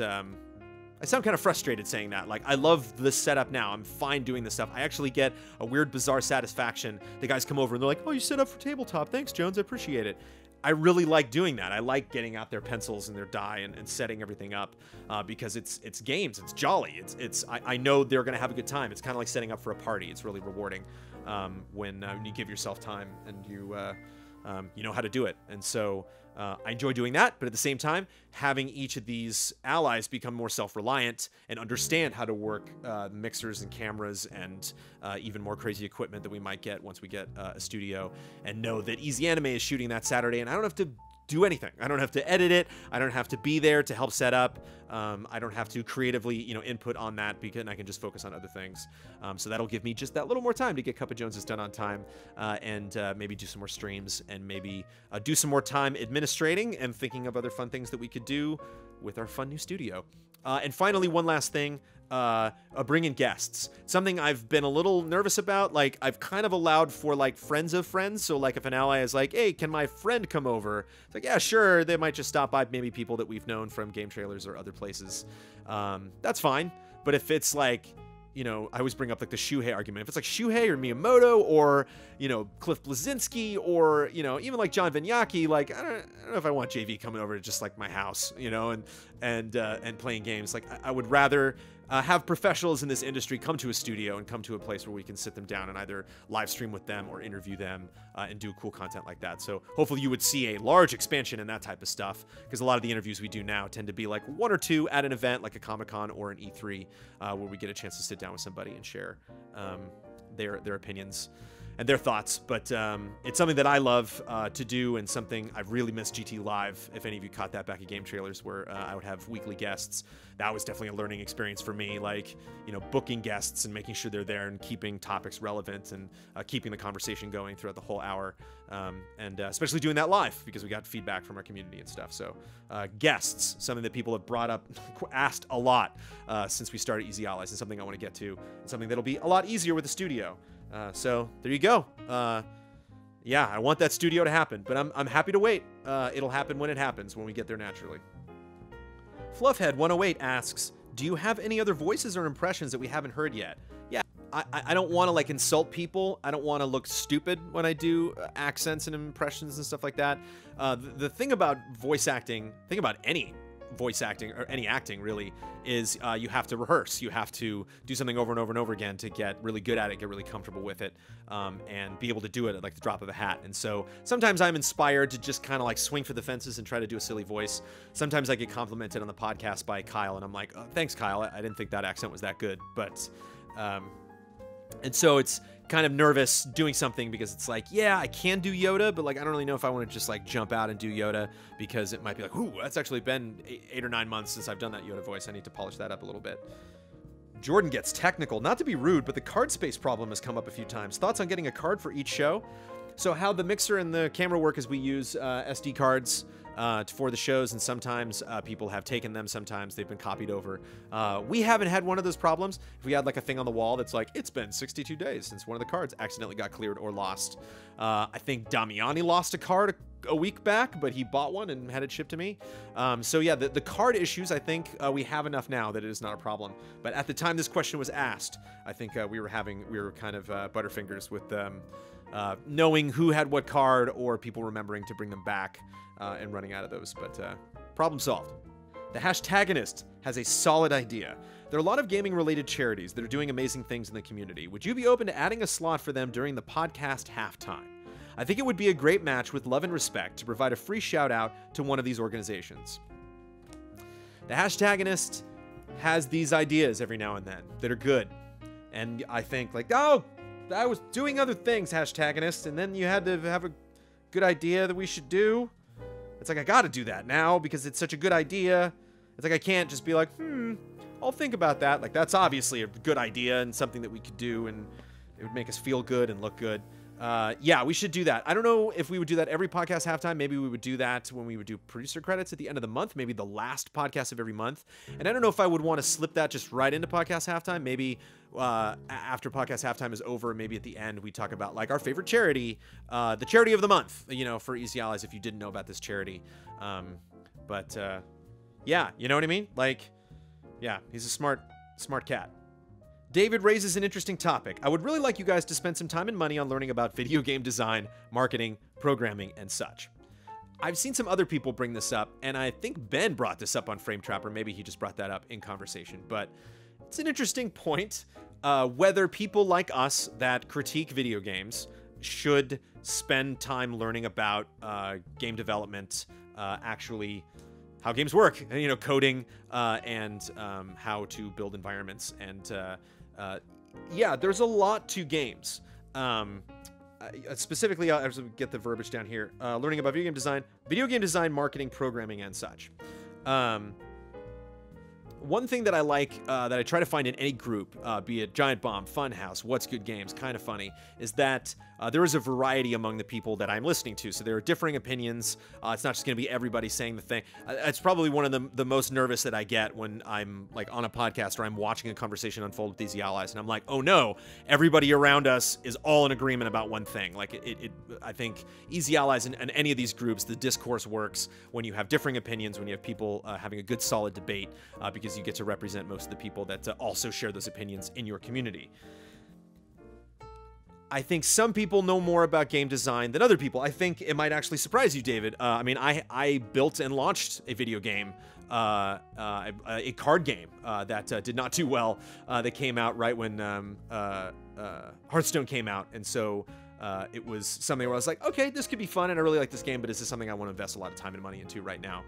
I sound kind of frustrated saying that. Like, I love the setup now. I'm fine doing this stuff. I actually get a weird, bizarre satisfaction. The guys come over and they're like, oh, you set up for tabletop. Thanks, Jones. I appreciate it. I really like doing that. I like getting out their pencils and their die and setting everything up, because it's games. It's jolly. I know they're going to have a good time. It's kind of like setting up for a party. It's really rewarding when you give yourself time and you know how to do it. And so I enjoy doing that, but at the same time, having each of these allies become more self-reliant and understand how to work mixers and cameras and even more crazy equipment that we might get once we get a studio, and know that Easy Anime is shooting that Saturday, and I don't have to do anything. I don't have to edit it. I don't have to be there to help set up. I don't have to creatively, input on that, because I can just focus on other things. So that'll give me just that little more time to get Cup of Joneses done on time, and maybe do some more streams, and maybe do some more time administrating and thinking of other fun things that we could do with our fun new studio. And finally, one last thing. Bring in guests. Something I've been a little nervous about. Like, I've kind of allowed for like friends of friends. So like if an ally is like, hey, can my friend come over? It's like, yeah, sure. They might just stop by, maybe people that we've known from game trailers or other places. That's fine. But if it's like, I always bring up like the Shuhei argument. If it's like Shuhei or Miyamoto or, Cliff Bleszinski or, even like John Vignacchi, like, I don't know if I want JV coming over to just like my house, and playing games. Like, I would rather have professionals in this industry come to a studio and come to a place where we can sit them down and either live stream with them or interview them, and do cool content like that. So hopefully you would see a large expansion in that type of stuff, because a lot of the interviews we do now tend to be like one or two at an event like a Comic-Con or an E3, where we get a chance to sit down with somebody and share their opinions and their thoughts. But it's something that I love to do, and something I've really missed GT Live. If any of you caught that back at Game Trailers, where I would have weekly guests, that was definitely a learning experience for me. Like, booking guests and making sure they're there and keeping topics relevant, and keeping the conversation going throughout the whole hour. And especially doing that live, because we got feedback from our community and stuff. So guests, something that people have brought up, asked a lot since we started Easy Allies, and something I want to get to, and something that'll be a lot easier with the studio. So there you go. Yeah, I want that studio to happen, but I'm happy to wait. It'll happen when it happens, when we get there naturally. Fluffhead108 asks, do you have any other voices or impressions that we haven't heard yet? Yeah, I don't want to like insult people. I don't want to look stupid when I do accents and impressions and stuff like that. The thing about voice acting, thing about any voice acting or any acting really, is you have to rehearse. You have to do something over and over and over again to get really good at it, get really comfortable with it, and be able to do it at like the drop of a hat. And so sometimes I'm inspired to just kind of like swing for the fences and try to do a silly voice. Sometimes I get complimented on the podcast by Kyle, and I'm like, oh, thanks, Kyle. I didn't think that accent was that good. But and so it's kind of nervous doing something, because it's like, yeah, I can do Yoda, but like I don't really know if I want to just like jump out and do Yoda, because it might be like, ooh, that's actually been 8 or 9 months since I've done that Yoda voice. I need to polish that up a little bit. Jordan gets technical. Not to be rude, but the card space problem has come up a few times. Thoughts on getting a card for each show? So how the mixer and the camera work is we use SD cards for the shows, and sometimes people have taken them, sometimes they've been copied over. We haven't had one of those problems. If we had like a thing on the wall that's like, it's been 62 days since one of the cards accidentally got cleared or lost. I think Damiani lost a card a week back, but he bought one and had it shipped to me. So yeah, the card issues, I think we have enough now that it is not a problem. But at the time this question was asked, I think we were kind of butterfingers with knowing who had what card, or people remembering to bring them back and running out of those. But problem solved. The Hashtagonist has a solid idea. There are a lot of gaming-related charities that are doing amazing things in the community. Would you be open to adding a slot for them during the podcast halftime? I think it would be a great match with love and respect to provide a free shout-out to one of these organizations. The Hashtagonist has these ideas every now and then that are good. And I think like, oh, I was doing other things, Hashtagonist, and then you had to have a good idea that we should do. It's like, I gotta do that now because it's such a good idea. It's like, I can't just be like, I'll think about that. Like, that's obviously a good idea and something that we could do, and it would make us feel good and look good. Yeah, we should do that. I don't know if we would do that every podcast halftime. Maybe we would do that when we would do producer credits at the end of the month, maybe the last podcast of every month. And I don't know if I would want to slip that just right into podcast halftime. Maybe after podcast halftime is over, maybe at the end we talk about like our favorite charity, the charity of the month, for Easy Allies, if you didn't know about this charity. Yeah, you know what I mean? Like, yeah, he's a smart cat. David raises an interesting topic. I would really like you guys to spend some time and money on learning about video game design, marketing, programming, and such. I've seen some other people bring this up, and I think Ben brought this up on Frame Trapper. Maybe he just brought that up in conversation, but it's an interesting point. Whether people like us that critique video games should spend time learning about game development, actually how games work, coding, and how to build environments. And yeah, there's a lot to games. specifically, I'll actually get the verbiage down here. Learning about video game design, marketing, programming, and such. One thing that I like, that I try to find in any group, be it Giant Bomb, Funhouse, What's Good Games, Kind of Funny, is that there is a variety among the people that I'm listening to. So there are differing opinions. It's not just going to be everybody saying the thing. It's probably one of the most nervous that I get when I'm like on a podcast or I'm watching a conversation unfold with Easy Allies, and I'm like, oh no, everybody around us is all in agreement about one thing. Like I think Easy Allies and any of these groups, the discourse works when you have differing opinions, when you have people having a good solid debate, because you get to represent most of the people that also share those opinions in your community. I think some people know more about game design than other people. I think it might actually surprise you, David. I mean, I built and launched a video game, a card game that did not do well. That came out right when Hearthstone came out, and so it was something where I was like, okay, this could be fun, and I really like this game, but is this something I want to invest a lot of time and money into right now,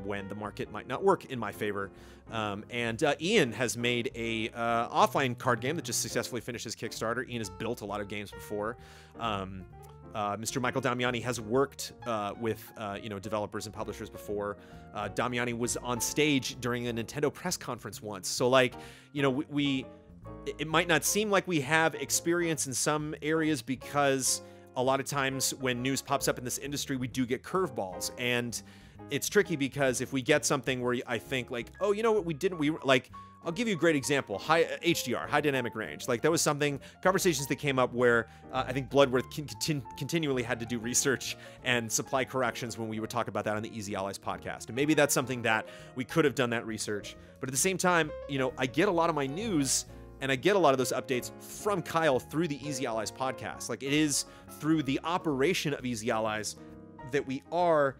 when the market might not work in my favor? And Ian has made a offline card game that just successfully finished his Kickstarter. Ian has built a lot of games before. Mr. Michael Damiani has worked with developers and publishers before. Damiani was on stage during a Nintendo press conference once. So like, it might not seem like we have experience in some areas, because a lot of times when news pops up in this industry, we do get curveballs, and it's tricky because if we get something where I think like, oh, you know what, I'll give you a great example. HDR, high dynamic range. Like that was conversations that came up where I think Bloodworth continually had to do research and supply corrections when we would talk about that on the Easy Allies podcast. And maybe that's something that we could have done that research. But at the same time, I get a lot of my news and I get a lot of those updates from Kyle through the Easy Allies podcast. Like it is through the operation of Easy Allies that we are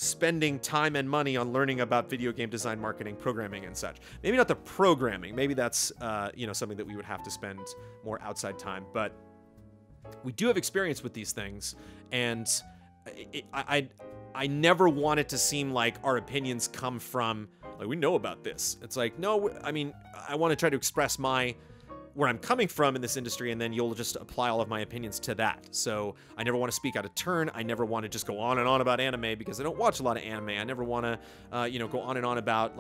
spending time and money on learning about video game design, marketing, programming, and such. Maybe not the programming. Maybe that's something that we would have to spend more outside time. But we do have experience with these things, and I never want it to seem like our opinions come from like we know about this. It's like, no, I mean, I want to try to express where I'm coming from in this industry, and then you'll just apply all of my opinions to that. So I never want to speak out of turn. I never want to just go on and on about anime because I don't watch a lot of anime. I never want to, go on and on about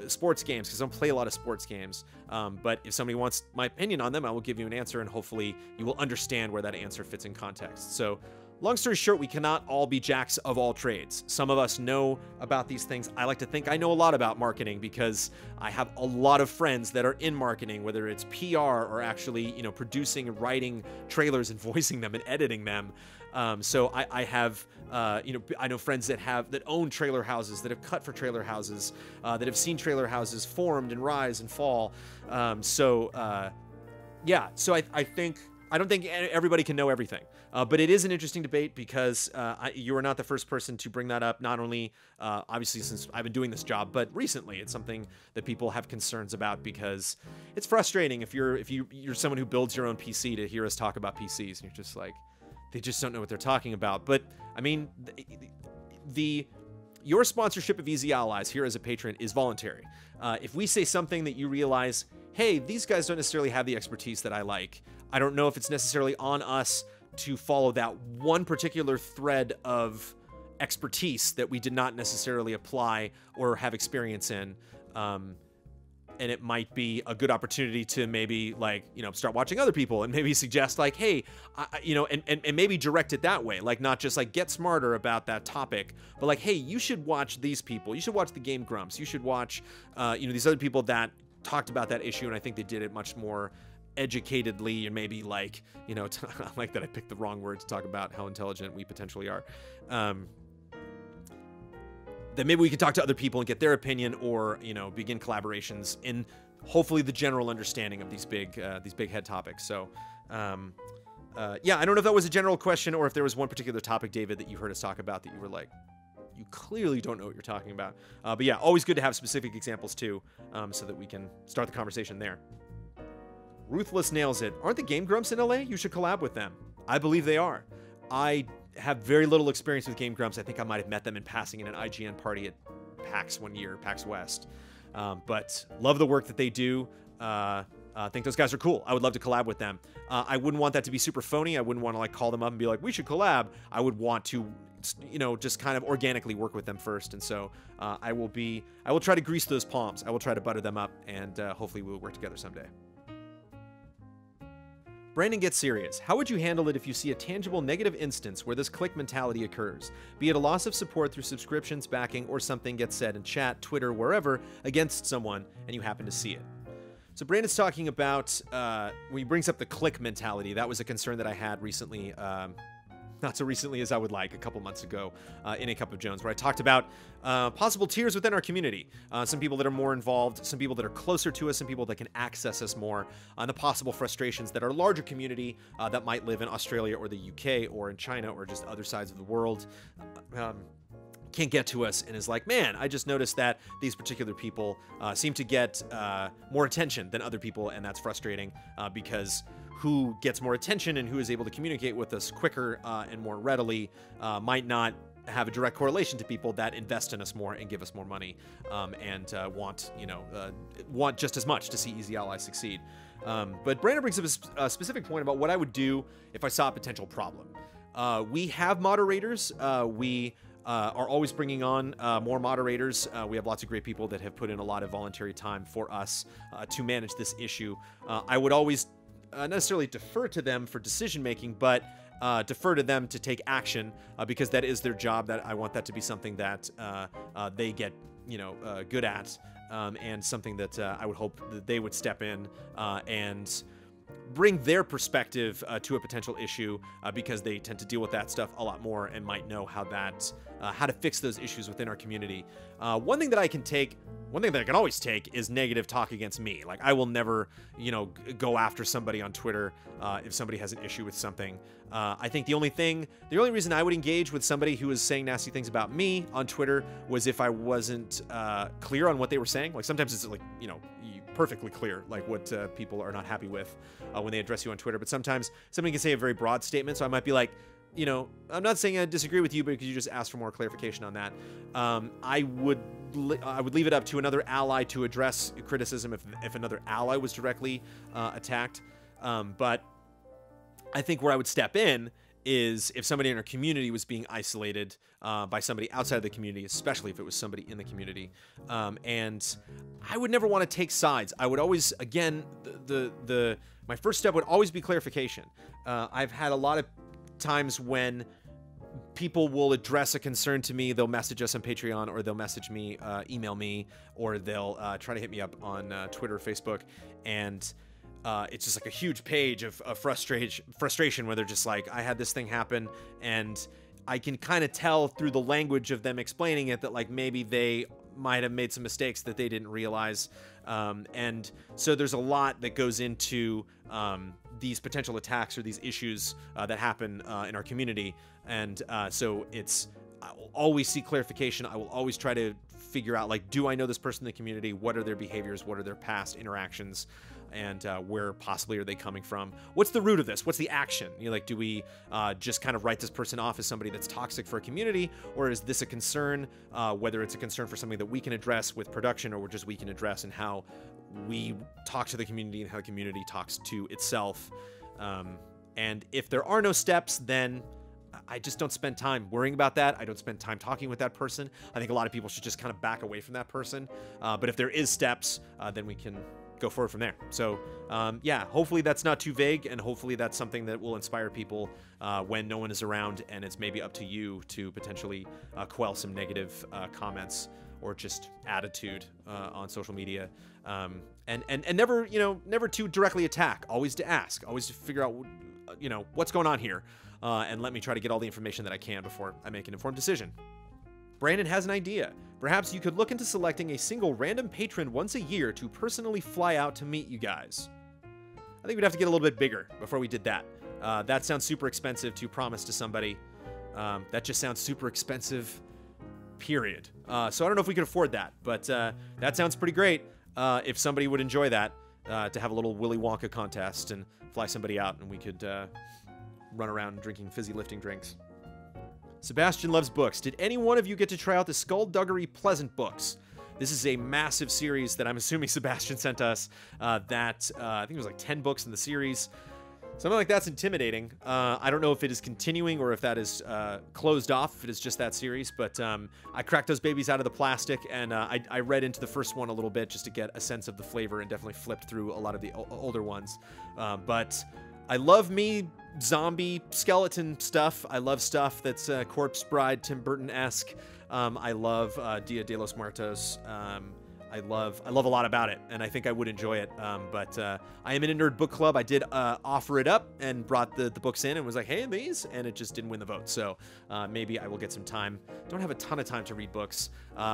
sports games because I don't play a lot of sports games. But if somebody wants my opinion on them, I will give you an answer, and hopefully you will understand where that answer fits in context. So long story short, we cannot all be jacks of all trades. Some of us know about these things. I like to think I know a lot about marketing because I have a lot of friends that are in marketing, whether it's PR or actually, producing and writing trailers and voicing them and editing them. So I have, I know friends that own trailer houses, that have cut for trailer houses, that have seen trailer houses formed and rise and fall. So I think, I don't think everybody can know everything, but it is an interesting debate because you are not the first person to bring that up. Not only obviously since I've been doing this job, but recently it's something that people have concerns about because it's frustrating if you're someone who builds your own PC to hear us talk about PCs and you're just like, they just don't know what they're talking about. But I mean, your sponsorship of Easy Allies here as a patron is voluntary. If we say something that you realize, hey, these guys don't necessarily have the expertise that I like, I don't know if it's necessarily on us to follow that one particular thread of expertise that we did not necessarily apply or have experience in. And it might be a good opportunity to maybe start watching other people and maybe suggest hey, and maybe direct it that way. Like not just get smarter about that topic, but hey, you should watch these people. You should watch the Game Grumps. You should watch, these other people that talked about that issue. And I think they did it much more educatedly, and maybe I like that I picked the wrong word to talk about how intelligent we potentially are. Then maybe we can talk to other people and get their opinion, or begin collaborations in hopefully the general understanding of these big head topics. So I don't know if that was a general question or if there was one particular topic, David, that you heard us talk about that you were like, you clearly don't know what you're talking about. But yeah, always good to have specific examples too, so that we can start the conversation there. Ruthless nails it. Aren't the Game Grumps in LA? You should collab with them. I believe they are. I have very little experience with Game Grumps. I think I might have met them in passing in an IGN party at PAX one year, PAX West. But love the work that they do. I think those guys are cool. I would love to collab with them. I wouldn't want that to be super phony. I wouldn't want to like call them up and be like, we should collab. I would want to, you know, just kind of organically work with them first. And so I will try to grease those palms. I will try to butter them up, and hopefully we'll work together someday. Brandon gets serious. How would you handle it if you see a tangible negative instance where this clique mentality occurs? Be it a loss of support through subscriptions, backing, or something gets said in chat, Twitter, wherever, against someone, and you happen to see it. So Brandon's talking about, when he brings up the clique mentality, that was a concern that I had recently, not so recently as I would like, a couple months ago, in A Cup of Jones, where I talked about possible tiers within our community. Some people that are more involved, some people that are closer to us, some people that can access us more, and the possible frustrations that our larger community that might live in Australia or the UK or in China or just other sides of the world can't get to us, and is like, man, I just noticed that these particular people seem to get more attention than other people, and that's frustrating because who gets more attention and who is able to communicate with us quicker and more readily might not have a direct correlation to people that invest in us more and give us more money and want just as much to see Easy Ally succeed. But Brandon brings up a specific point about what I would do if I saw a potential problem. We have moderators. We are always bringing on more moderators. We have lots of great people that have put in a lot of voluntary time for us to manage this issue. I would always not necessarily defer to them for decision making, but defer to them to take action because that is their job. That I want that to be something that they get, good at, and something that I would hope that they would step in and bring their perspective to a potential issue because they tend to deal with that stuff a lot more and might know how to fix those issues within our community. One thing that I can always take is negative talk against me. Like, I will never, go after somebody on Twitter if somebody has an issue with something. I think the only reason I would engage with somebody who is saying nasty things about me on Twitter was if I wasn't clear on what they were saying. Like, sometimes it's like, perfectly clear, like what people are not happy with when they address you on Twitter. But sometimes somebody can say a very broad statement, so I might be like, I'm not saying I disagree with you, but because you just asked for more clarification on that, I would leave it up to another ally to address criticism if another ally was directly attacked. But I think where I would step in is if somebody in our community was being isolated by somebody outside of the community, especially if it was somebody in the community. And I would never want to take sides. I would always, again, my first step would always be clarification. I've had a lot of times when people will address a concern to me. They'll message us on Patreon, or they'll message me, email me, or they'll try to hit me up on Twitter or Facebook, and it's just like a huge page of frustration where they're just like, I had this thing happen, and I can kind of tell through the language of them explaining it that like maybe they might have made some mistakes that they didn't realize. And so there's a lot that goes into these potential attacks or these issues that happen in our community. And so I will always seek clarification. I will always try to figure out, like, do I know this person in the community? What are their behaviors? What are their past interactions? And where possibly are they coming from? What's the root of this? What's the action? Do we just kind of write this person off as somebody that's toxic for a community, or is this a concern, whether it's a concern for something that we can address with production, or just we can address in how we talk to the community and how the community talks to itself? And if there are no steps, then I just don't spend time worrying about that. I don't spend time talking with that person. I think a lot of people should just kind of back away from that person. But if there is steps, then we can go forward from there. So yeah, hopefully that's not too vague, and hopefully that's something that will inspire people when no one is around, and it's maybe up to you to potentially quell some negative comments or just attitude on social media. And never, never to directly attack, always to ask, always to figure out, what's going on here, and let me try to get all the information that I can before I make an informed decision. Brandon has an idea. Perhaps you could look into selecting a single random patron once a year to personally fly out to meet you guys. I think we'd have to get a little bit bigger before we did that. That sounds super expensive to promise to somebody. That just sounds super expensive, period. So I don't know if we could afford that, but that sounds pretty great if somebody would enjoy that, to have a little Willy Wonka contest and fly somebody out, and we could run around drinking fizzy lifting drinks. Sebastian loves books. Did any one of you get to try out the Skullduggery Pleasant books? This is a massive series that I'm assuming Sebastian sent us. I think it was like 10 books in the series. Something like that's intimidating. I don't know if it is continuing or if that is closed off, if it is just that series, but I cracked those babies out of the plastic, and I read into the first one a little bit just to get a sense of the flavor, and definitely flipped through a lot of the older ones. But I love me zombie skeleton stuff. I love stuff that's Corpse Bride, Tim Burton-esque. I love Dia de los Muertos. I love a lot about it, and I think I would enjoy it. But I am in a nerd book club. I did offer it up and brought the books in and was like, hey, these, and it just didn't win the vote. So maybe I will get some time. Don't have a ton of time to read books.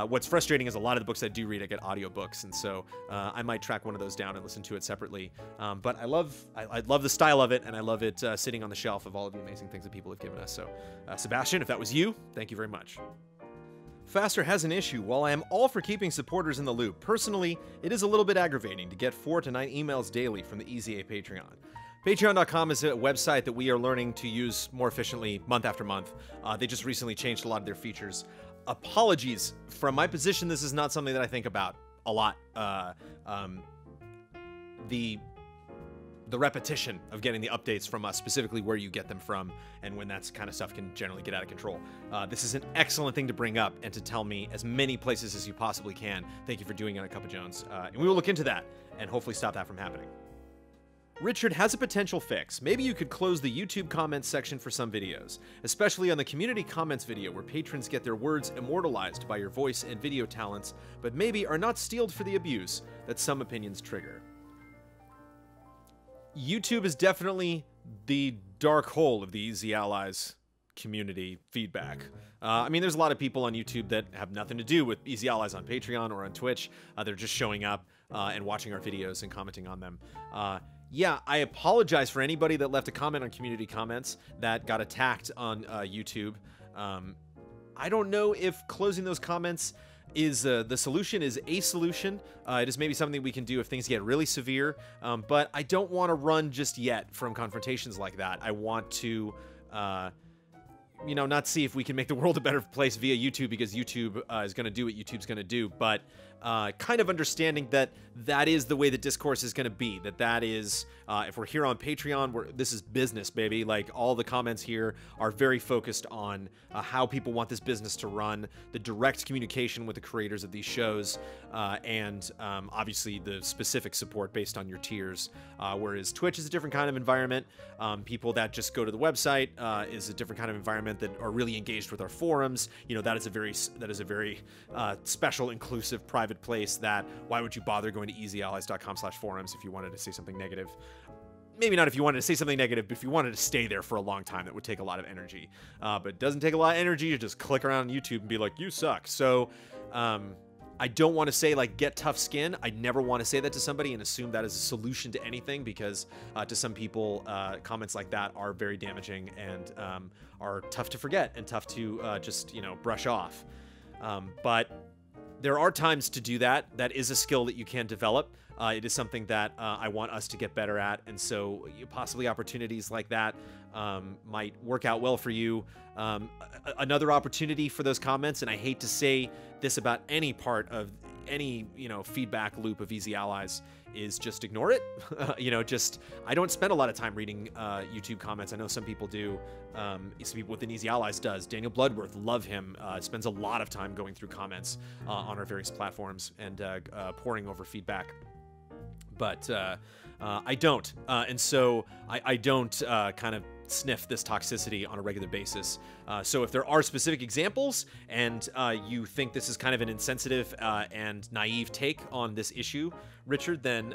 What's frustrating is a lot of the books I do read, I get audiobooks, and so I might track one of those down and listen to it separately. But I love the style of it, and I love it sitting on the shelf of all of the amazing things that people have given us. So Sebastian, if that was you, thank you very much. Faster has an issue. While I am all for keeping supporters in the loop, personally, it is a little bit aggravating to get 4 to 9 emails daily from the EZA Patreon. Patreon.com is a website that we are learning to use more efficiently month after month. They just recently changed a lot of their features. Apologies. From my position, this is not something that I think about a lot. The repetition of getting the updates from us, specifically where you get them from, and when that kind of stuff can generally get out of control. This is an excellent thing to bring up and to tell me as many places as you possibly can. Thank you for doing it on Cup of Jones. And we will look into that and hopefully stop that from happening. Richard has a potential fix. Maybe you could close the YouTube comments section for some videos, especially on the community comments video where patrons get their words immortalized by your voice and video talents, but maybe are not steeled for the abuse that some opinions trigger. YouTube is definitely the dark hole of the Easy Allies community feedback. I mean, there's a lot of people on YouTube that have nothing to do with Easy Allies on Patreon or on Twitch. They're just showing up and watching our videos and commenting on them. Yeah, I apologize for anybody that left a comment on community comments that got attacked on YouTube. I don't know if closing those comments is the solution. Is a solution. It is maybe something we can do if things get really severe, but I don't want to run just yet from confrontations like that. I want to, you know, not see if we can make the world a better place via YouTube, because YouTube is going to do what YouTube's going to do, but kind of understanding that that is the way the discourse is going to be. That is, if we're here on Patreon, this is business, baby. Like, all the comments here are very focused on how people want this business to run, the direct communication with the creators of these shows, and obviously the specific support based on your tiers. Whereas Twitch is a different kind of environment. People that just go to the website is a different kind of environment, that are really engaged with our forums. You know, that is a very special, inclusive, private place. That why would you bother going to easyallies.com/forums if you wanted to say something negative? Maybe not if you wanted to say something negative, but if you wanted to stay there for a long time, that would take a lot of energy. But it doesn't take a lot of energy to just click around on YouTube and be like, you suck. So I don't want to say, like, get tough skin. I never want to say that to somebody and assume that is a solution to anything, because to some people, comments like that are very damaging and are tough to forget and tough to just, you know, brush off. But there are times to do that. That is a skill that you can develop. It is something that I want us to get better at, and so possibly opportunities like that might work out well for you. Another opportunity for those comments, and I hate to say this about any part of any, you know, feedback loop of Easy Allies, is just ignore it. You know, just, I don't spend a lot of time reading YouTube comments. I know some people do. Some people within Easy Allies does. Daniel Bloodworth, love him, spends a lot of time going through comments on our various platforms and poring over feedback. But I don't. And so I don't kind of sniff this toxicity on a regular basis. So if there are specific examples and you think this is kind of an insensitive and naive take on this issue, Richard, then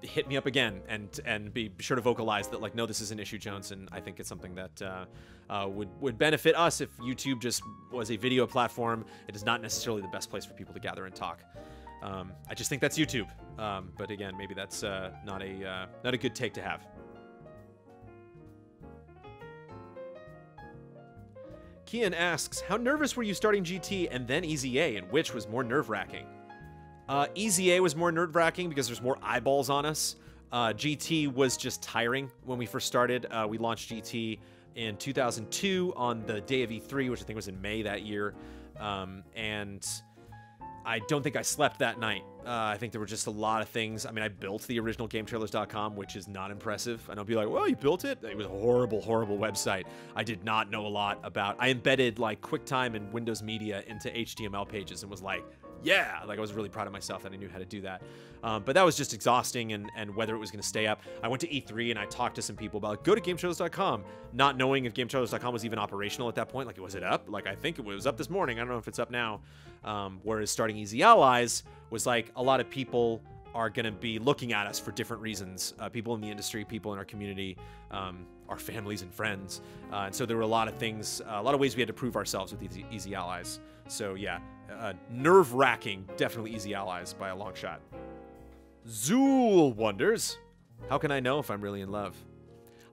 hit me up again and be sure to vocalize that, like, no, this is an issue, Jones, and I think it's something that would benefit us if YouTube just was a video platform. It is not necessarily the best place for people to gather and talk. I just think that's YouTube. But again, maybe that's not a good take to have. Kian asks, how nervous were you starting GT and then EZA, and which was more nerve-wracking? EZA was more nerve-wracking because there's more eyeballs on us. GT was just tiring when we first started. We launched GT in 2002 on the day of E3, which I think was in May that year. And I don't think I slept that night. I think there were just a lot of things. I mean, I built the original GameTrailers.com, which is not impressive. I don't be like, well, you built it? It was a horrible, horrible website. I did not know a lot about. I embedded like QuickTime and Windows Media into HTML pages and was like, yeah, like I was really proud of myself that I knew how to do that. But that was just exhausting, and whether it was going to stay up. I went to E3 and I talked to some people about like, go to GameTrailers.com, not knowing if GameTrailers.com was even operational at that point. Like, was it up? Like, I think it was up this morning. I don't know if it's up now. Whereas starting Easy Allies was like a lot of people are going to be looking at us for different reasons. People in the industry, people in our community, our families and friends. And so there were a lot of things, a lot of ways we had to prove ourselves with Easy Allies. So yeah, nerve-wracking, definitely Easy Allies by a long shot. Zool wonders, how can I know if I'm really in love?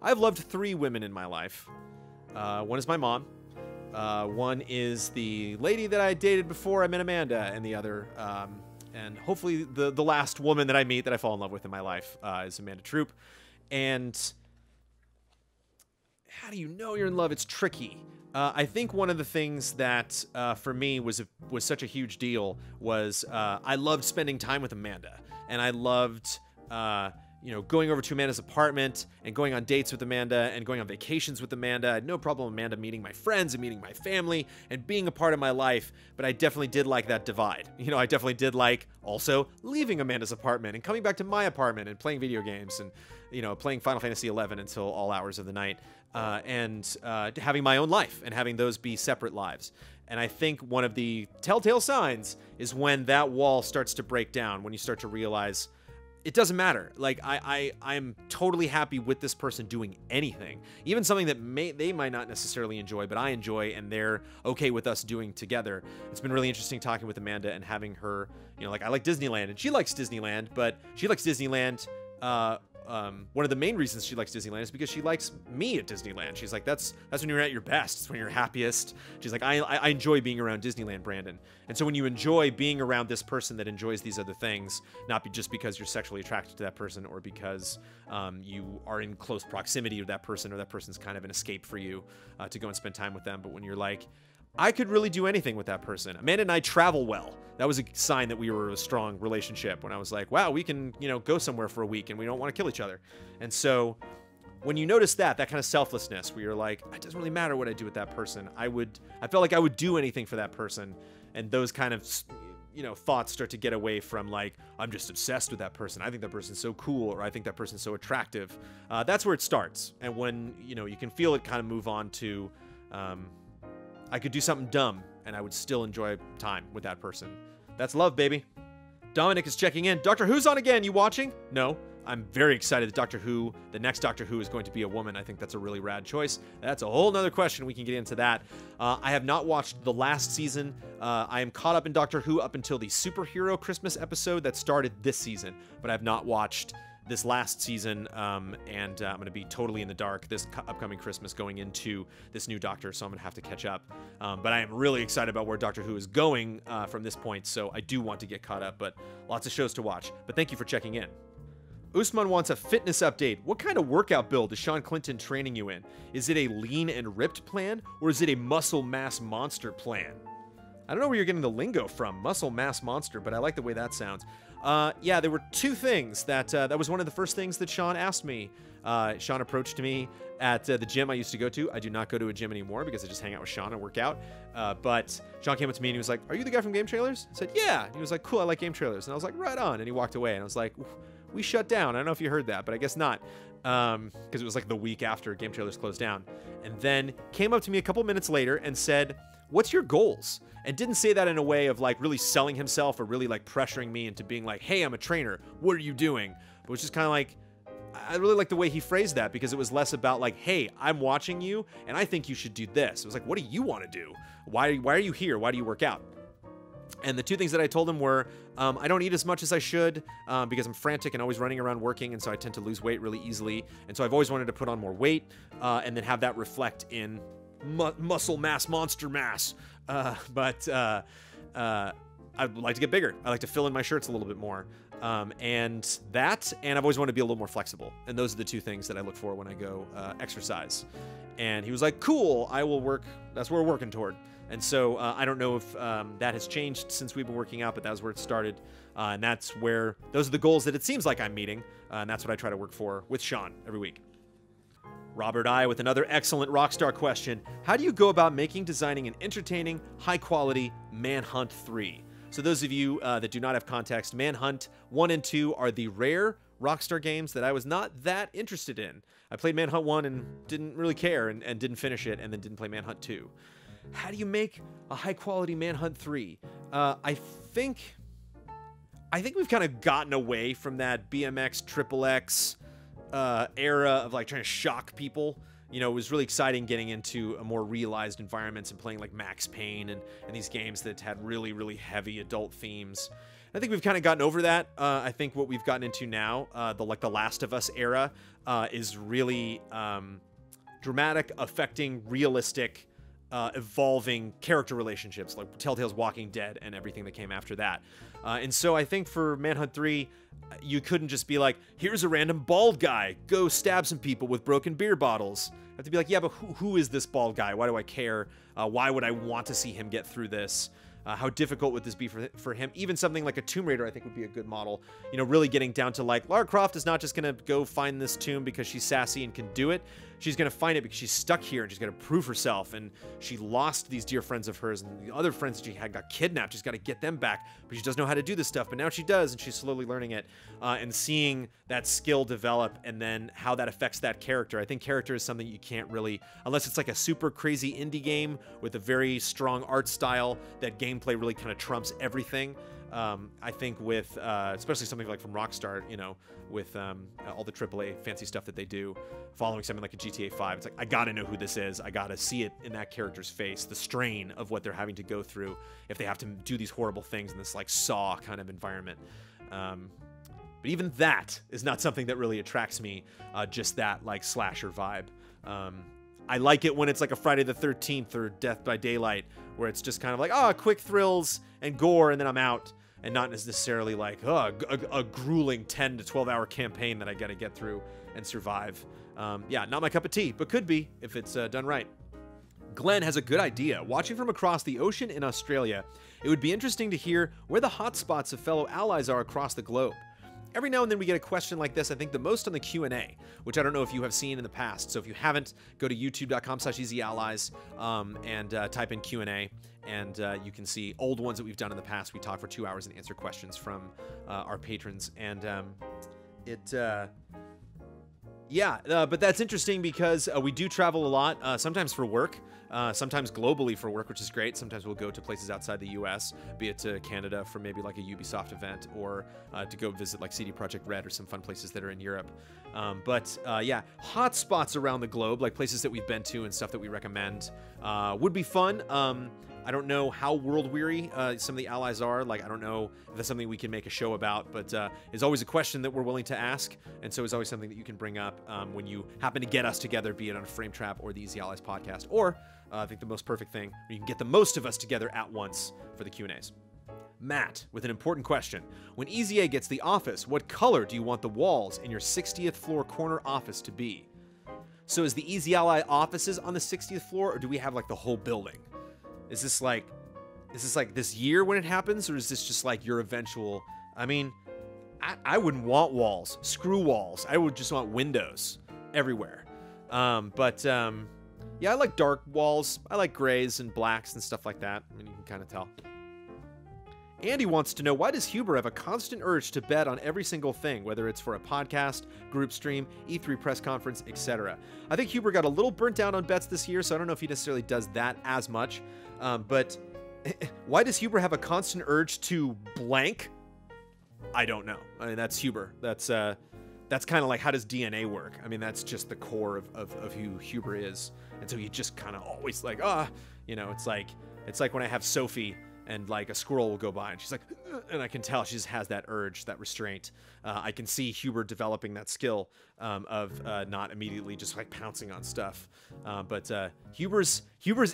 I've loved 3 women in my life. One is my mom. One is the lady that I dated before I met Amanda, and the other, and hopefully the last woman that I meet that I fall in love with in my life is Amanda Troop. And how do you know you're in love? It's tricky. I think one of the things that for me was such a huge deal was I loved spending time with Amanda, and I loved you know, going over to Amanda's apartment and going on dates with Amanda and going on vacations with Amanda. I had no problem with Amanda meeting my friends and meeting my family and being a part of my life, but I definitely did like that divide. You know, I definitely did like also leaving Amanda's apartment and coming back to my apartment and playing video games and, you know, playing Final Fantasy XI until all hours of the night, and having my own life and having those be separate lives. And I think one of the telltale signs is when that wall starts to break down, when you start to realize it doesn't matter. Like, I'm totally happy with this person doing anything, even something that they might not necessarily enjoy, but I enjoy, and they're okay with us doing together. It's been really interesting talking with Amanda and having her, you know, like, I like Disneyland, and she likes Disneyland, but she likes Disneyland. One of the main reasons she likes Disneyland is because she likes me at Disneyland. She's like, that's when you're at your best. It's when you're happiest. She's like, I enjoy being around Disneyland, Brandon. And so when you enjoy being around this person that enjoys these other things, not just because you're sexually attracted to that person or because you are in close proximity to that person or that person's kind of an escape for you to go and spend time with them, but when you're like, I could really do anything with that person. Amanda and I travel well. That was a sign that we were a strong relationship, when I was like, wow, we can, you know, go somewhere for a week and we don't want to kill each other. And so when you notice that kind of selflessness where you're like, it doesn't really matter what I do with that person. I felt like I would do anything for that person. And those kind of, you know, thoughts start to get away from like, I'm just obsessed with that person. I think that person's so cool, or I think that person's so attractive. That's where it starts. And when, you know, you can feel it kind of move on to, I could do something dumb and I would still enjoy time with that person. That's love, baby. Dominic is checking in. Doctor Who's on again. You watching? No. I'm very excited that Doctor Who, the next Doctor Who, is going to be a woman. I think that's a really rad choice. That's a whole nother question. We can get into that. I have not watched the last season. I am caught up in Doctor Who up until the superhero Christmas episode that started this season, but I have not watched this last season, and I'm going to be totally in the dark this upcoming Christmas going into this new Doctor, so I'm going to have to catch up. But I am really excited about where Doctor Who is going from this point, so I do want to get caught up, but lots of shows to watch. But thank you for checking in. Usman wants a fitness update. What kind of workout build is Sean Clinton training you in? Is it a lean and ripped plan, or is it a muscle mass monster plan? I don't know where you're getting the lingo from, muscle mass monster, but I like the way that sounds. Yeah, there were 2 things that was one of the first things that Sean asked me. Sean approached me at the gym I used to go to. I do not go to a gym anymore because I just hang out with Sean and work out. But Sean came up to me and he was like, "Are you the guy from Game Trailers?" I said, "Yeah." And he was like, "Cool, I like Game Trailers." And I was like, "Right on." And he walked away and I was like, "We shut down." I don't know if you heard that, but I guess not. Because it was like the week after Game Trailers closed down. And then came up to me a couple minutes later and said, "What's your goals?" And didn't say that in a way of like really selling himself or really like pressuring me into being like, "Hey, I'm a trainer. What are you doing?" But it was just kind of like, I really like the way he phrased that, because it was less about like, "Hey, I'm watching you and I think you should do this." It was like, "What do you want to do? Why are you here? Why do you work out?" And the 2 things that I told him were, I don't eat as much as I should because I'm frantic and always running around working, and so I tend to lose weight really easily. And so I've always wanted to put on more weight and then have that reflect in muscle mass, monster mass. But I'd like to get bigger. I like to fill in my shirts a little bit more. And I've always wanted to be a little more flexible. And those are the 2 things that I look for when I go exercise. And he was like, "Cool, I will work. That's what we're working toward." And so I don't know if that has changed since we've been working out, but that was where it started. And those are the goals that it seems like I'm meeting. And that's what I try to work for with Sean every week. Robert I with another excellent Rockstar question. How do you go about designing an entertaining, high-quality Manhunt 3? So those of you that do not have context, Manhunt 1 and 2 are the rare Rockstar games that I was not that interested in. I played Manhunt 1 and didn't really care and didn't finish it, and then didn't play Manhunt 2. How do you make a high-quality Manhunt 3? I think we've kind of gotten away from that BMX XXX era of like trying to shock people. You know, it was really exciting getting into a more realized environments and playing like Max Payne and these games that had really, really heavy adult themes. I think we've kind of gotten over that. I think what we've gotten into now, the Last of Us era, is really dramatic, affecting, realistic, evolving character relationships, like Telltale's Walking Dead and everything that came after that. And so I think for Manhunt 3, you couldn't just be like, here's a random bald guy, go stab some people with broken beer bottles. I have to be like, yeah, but who is this bald guy? Why do I care? Why would I want to see him get through this? How difficult would this be for him? Even something like a Tomb Raider, I think, would be a good model. You know, really getting down to like, Lara Croft is not just going to go find this tomb because she's sassy and can do it. She's going to find it because she's stuck here and she's going to prove herself. And she lost these dear friends of hers, and the other friends that she had got kidnapped. She's got to get them back, but she doesn't know how to do this stuff. But now she does, and she's slowly learning it. And seeing that skill develop and then how that affects that character. I think character is something you can't really, unless it's like a super crazy indie game with a very strong art style, that gameplay really kind of trumps everything. I think with, especially something like from Rockstar, you know, with all the AAA fancy stuff that they do, following something like a GTA 5, it's like, I gotta know who this is. I gotta see it in that character's face, the strain of what they're having to go through if they have to do these horrible things in this like Saw kind of environment. But even that is not something that really attracts me, just that like slasher vibe. I like it when it's like a Friday the 13th or Death by Daylight, where it's just kind of like, quick thrills and gore, and then I'm out, and not necessarily like, a grueling 10 to 12 hour campaign that I got to get through and survive. Yeah, not my cup of tea, but could be if it's done right. Glenn has a good idea. Watching from across the ocean in Australia, it would be interesting to hear where the hotspots of fellow allies are across the globe. Every now and then we get a question like this, I think the most on the Q&A, which I don't know if you have seen in the past. So if you haven't, go to youtube.com/easyallies and type in Q&A, and you can see old ones that we've done in the past. We talk for 2 hours and answer questions from our patrons. And but that's interesting because we do travel a lot, sometimes for work, sometimes globally for work, which is great. Sometimes we'll go to places outside the US, be it to Canada for maybe like a Ubisoft event, or to go visit like CD Projekt Red or some fun places that are in Europe. Yeah, hot spots around the globe, like places that we've been to and stuff that we recommend, would be fun. I don't know how world-weary some of the allies are. Like, I don't know if that's something we can make a show about, but it's always a question that we're willing to ask, and so it's always something that you can bring up when you happen to get us together, be it on a Frame Trap or the Easy Allies podcast, or I think the most perfect thing, where you can get the most of us together at once for the Q&As. Matt, with an important question. When EZA gets the office, what color do you want the walls in your 60th floor corner office to be? So is the Easy Ally offices on the 60th floor, or do we have like the whole building? Is this like this year when it happens, or is this just like your eventual? I mean, I wouldn't want walls. Screw walls. I would just want windows everywhere. Yeah, I like dark walls. I like grays and blacks and stuff like that. I mean, you can kind of tell. Andy wants to know, why does Huber have a constant urge to bet on every single thing, whether it's for a podcast, group stream, E3 press conference, etc.? I think Huber got a little burnt out on bets this year, so I don't know if he necessarily does that as much. But why does Huber have a constant urge to blank? I don't know. I mean, that's Huber. That's kind of like, how does DNA work? I mean, that's just the core of who Huber is. And so he just kind of always like, it's like when I have Sophie and like a squirrel will go by and she's like, and I can tell she just has that urge, that restraint. I can see Huber developing that skill of not immediately just like pouncing on stuff. But Huber's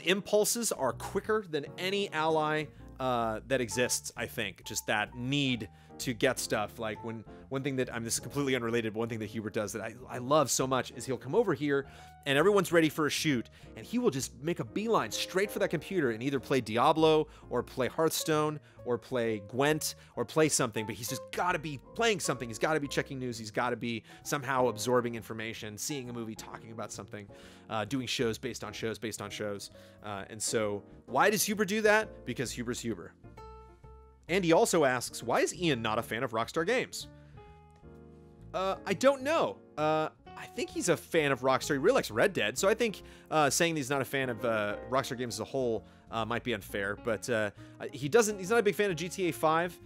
impulses are quicker than any ally that exists, I think. Just that need to get stuff. Like one thing that this is completely unrelated, but one thing that Hubert does that I love so much is he'll come over here and everyone's ready for a shoot, and he will just make a beeline straight for that computer and either play Diablo or play Hearthstone or play Gwent or play something, but he's just got to be playing something. He's got to be checking news. He's got to be somehow absorbing information, seeing a movie, talking about something, doing shows based on shows based on shows. And so why does Huber do that? Because Huber's Huber. And he also asks, why is Ian not a fan of Rockstar Games? I don't know. I think he's a fan of Rockstar. He really likes Red Dead, so I think saying that he's not a fan of Rockstar Games as a whole might be unfair. But he's not a big fan of GTA 5,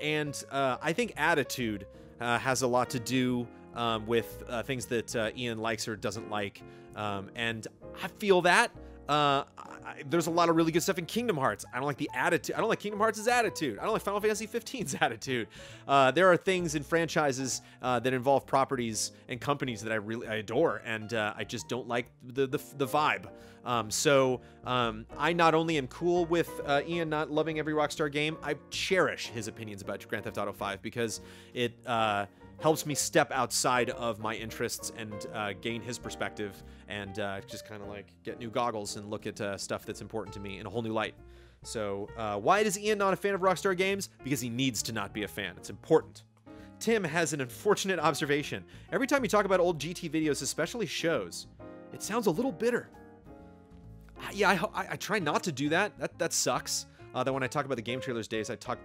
and I think attitude has a lot to do with things that Ian likes or doesn't like, and I feel that. There's a lot of really good stuff in Kingdom Hearts. I don't like the attitude. I don't like Kingdom Hearts' attitude. I don't like Final Fantasy 15's attitude. There are things in franchises that involve properties and companies that I adore, and I just don't like the vibe. So I not only am cool with Ian not loving every Rockstar game, I cherish his opinions about Grand Theft Auto 5 because it helps me step outside of my interests and gain his perspective and just kind of like get new goggles and look at stuff that's important to me in a whole new light. So why is Ian not a fan of Rockstar Games? Because he needs to not be a fan. It's important. Tim has an unfortunate observation. Every time you talk about old GT videos, especially shows, it sounds a little bitter. Yeah, I try not to do that. That sucks. That when I talk about the game trailers days, I talk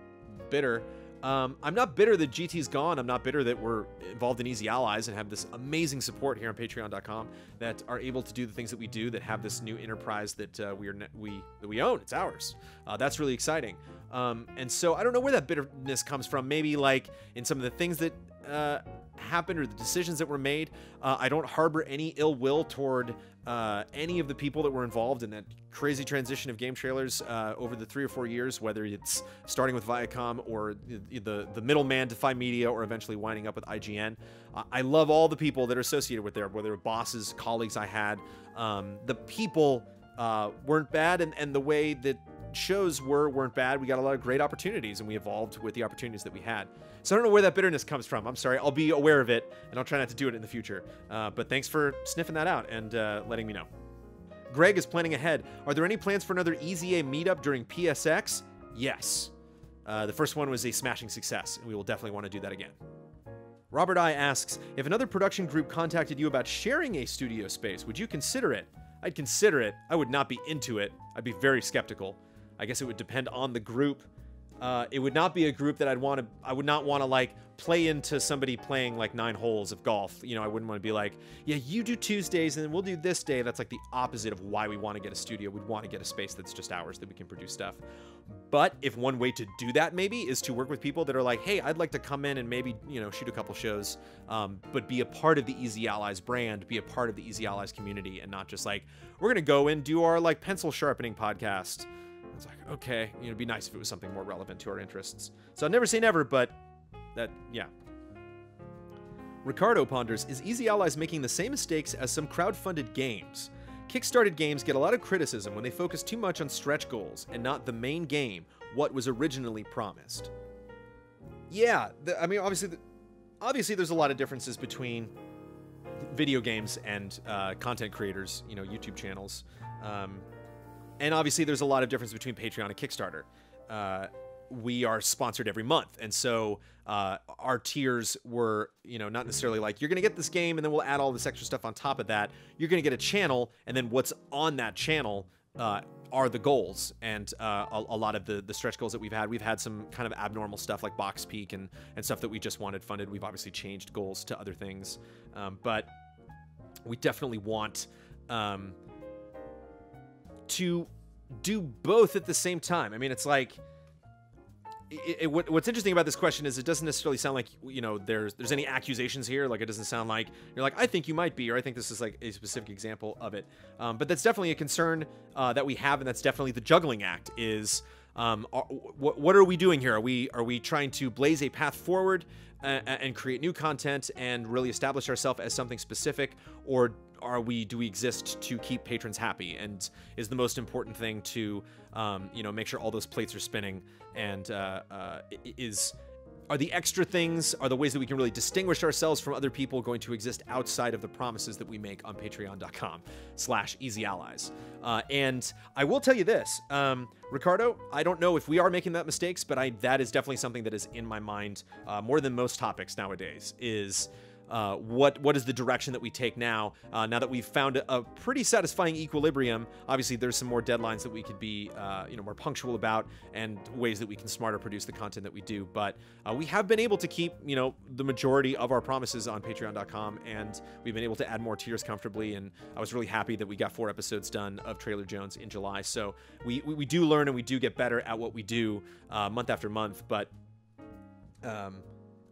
bitter. I'm not bitter that GT's gone. I'm not bitter that we're involved in Easy Allies and have this amazing support here on Patreon.com that are able to do the things that we do, that have this new enterprise that we own. It's ours. That's really exciting. And so I don't know where that bitterness comes from. Maybe like in some of the things that happened or the decisions that were made. I don't harbor any ill will toward any of the people that were involved in that crazy transition of game trailers over the 3 or 4 years, whether it's starting with Viacom or the middleman Defy Media or eventually winding up with IGN. I love all the people that are associated with there, whether bosses, colleagues I had. The people weren't bad, and the way that shows weren't bad. We got a lot of great opportunities, and we evolved with the opportunities that we had. So I don't know where that bitterness comes from. I'm sorry. I'll be aware of it, and I'll try not to do it in the future. But thanks for sniffing that out and letting me know. Greg is planning ahead. Are there any plans for another EZA meetup during PSX? Yes. The first one was a smashing success, and we will definitely want to do that again. Robert I asks, if another production group contacted you about sharing a studio space, would you consider it? I'd consider it. I would not be into it. I'd be very skeptical. I guess it would depend on the group. It would not be a group that I would not want to like play into somebody playing like 9 holes of golf. You know, I wouldn't want to be like, yeah, you do Tuesdays and then we'll do this day. That's like the opposite of why we want to get a studio. We'd want to get a space that's just ours that we can produce stuff. But if one way to do that maybe is to work with people that are like, hey, I'd like to come in and maybe, you know, shoot a couple shows, but be a part of the Easy Allies brand, be a part of the Easy Allies community, and not just like, we're going to go and do our like pencil sharpening podcast. It's like, okay, you know, it'd be nice if it was something more relevant to our interests. So I'd never say never, but that, yeah. Ricardo ponders, is Easy Allies making the same mistakes as some crowd-funded games? Kickstarted games get a lot of criticism when they focus too much on stretch goals and not the main game, what was originally promised. Yeah, I mean, obviously there's a lot of differences between video games and content creators, you know, YouTube channels. And obviously, there's a lot of difference between Patreon and Kickstarter. We are sponsored every month, and so our tiers were, you know, not necessarily like, you're going to get this game, and then we'll add all this extra stuff on top of that. You're going to get a channel, and then what's on that channel are the goals. And a lot of the stretch goals that we've had some kind of abnormal stuff like Box Peak and stuff that we just wanted funded. We've obviously changed goals to other things, but we definitely want to do both at the same time. I mean, it's like, what's interesting about this question is it doesn't necessarily sound like, you know, there's any accusations here. Like, it doesn't sound like you're like, I think you might be, or I think this is like a specific example of it. But that's definitely a concern that we have, and that's definitely the juggling act is, what are we doing here? Are we trying to blaze a path forward and create new content and really establish ourselves as something specific, or do we exist to keep patrons happy? And is the most important thing to, you know, make sure all those plates are spinning, and is Are the extra things, are the ways that we can really distinguish ourselves from other people going to exist outside of the promises that we make on patreon.com/easyallies. And I will tell you this, Ricardo, I don't know if we are making that mistakes, but that is definitely something that is in my mind more than most topics nowadays, is what is the direction that we take now that we've found a pretty satisfying equilibrium. Obviously there's some more deadlines that we could be more punctual about, and ways that we can smarter produce the content that we do, but we have been able to keep the majority of our promises on patreon.com, and we've been able to add more tiers comfortably, and I was really happy that we got 4 episodes done of Traylor Jones in July. So we do learn, and we do get better at what we do month after month, but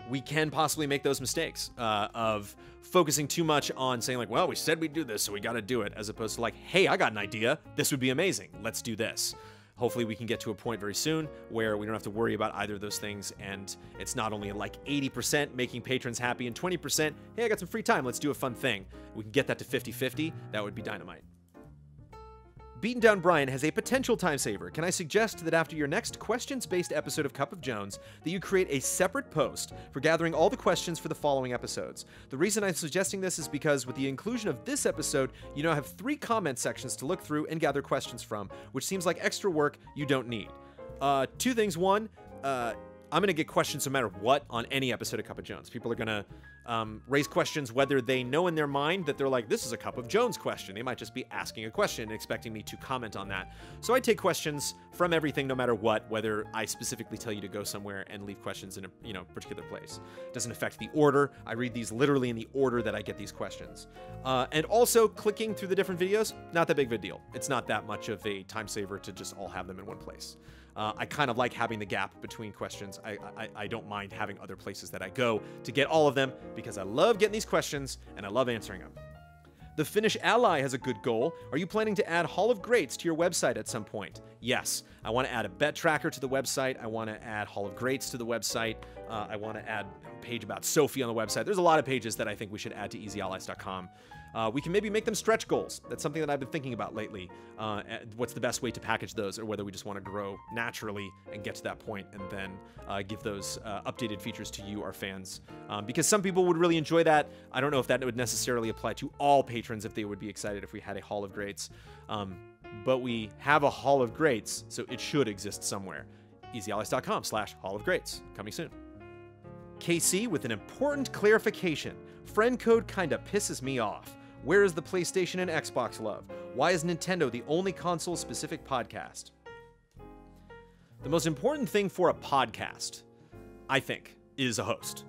we can possibly make those mistakes of focusing too much on saying like, well, we said we'd do this, so we got to do it, as opposed to like, hey, I got an idea. This would be amazing. Let's do this. Hopefully we can get to a point very soon where we don't have to worry about either of those things, and it's not only like 80% making patrons happy and 20%, hey, I got some free time, let's do a fun thing. We can get that to 50-50. That would be dynamite. Beaten Down Brian has a potential time saver. Can I suggest that after your next questions-based episode of Cup of Jones, that you create a separate post for gathering all the questions for the following episodes? The reason I'm suggesting this is because with the inclusion of this episode, you now have 3 comment sections to look through and gather questions from, which seems like extra work you don't need. 2 things. 1, I'm going to get questions no matter what on any episode of Cup of Jones. People are going to raise questions whether they know in their mind that they're like, this is a Cup of Jones question. They might just be asking a question and expecting me to comment on that. So I take questions from everything no matter what, whether I specifically tell you to go somewhere and leave questions in a particular place. It doesn't affect the order. I read these literally in the order that I get these questions. And also clicking through the different videos, not that big of a deal. It's not that much of a time saver to just all have them in one place. I kind of like having the gap between questions. I don't mind having other places that I go to get all of them, because I love getting these questions and I love answering them. The Finnish Ally has a good goal. Are you planning to add Hall of Greats to your website at some point? Yes. I want to add a bet tracker to the website. I want to add Hall of Greats to the website. I want to add a page about Sophie on the website. There's a lot of pages that I think we should add to easyallies.com. We can maybe make them stretch goals. That's something that I've been thinking about lately. What's the best way to package those, or whether we just want to grow naturally and get to that point and then give those updated features to you, our fans. Because some people would really enjoy that. I don't know if that would necessarily apply to all patrons, if they would be excited if we had a Hall of Greats. But we have a Hall of Greats, so it should exist somewhere. easyallies.com/Hall of Greats. Coming soon. KC with an important clarification. Friend code kinda pisses me off. Where is the PlayStation and Xbox love? Why is Nintendo the only console-specific podcast? The most important thing for a podcast, I think, is a host.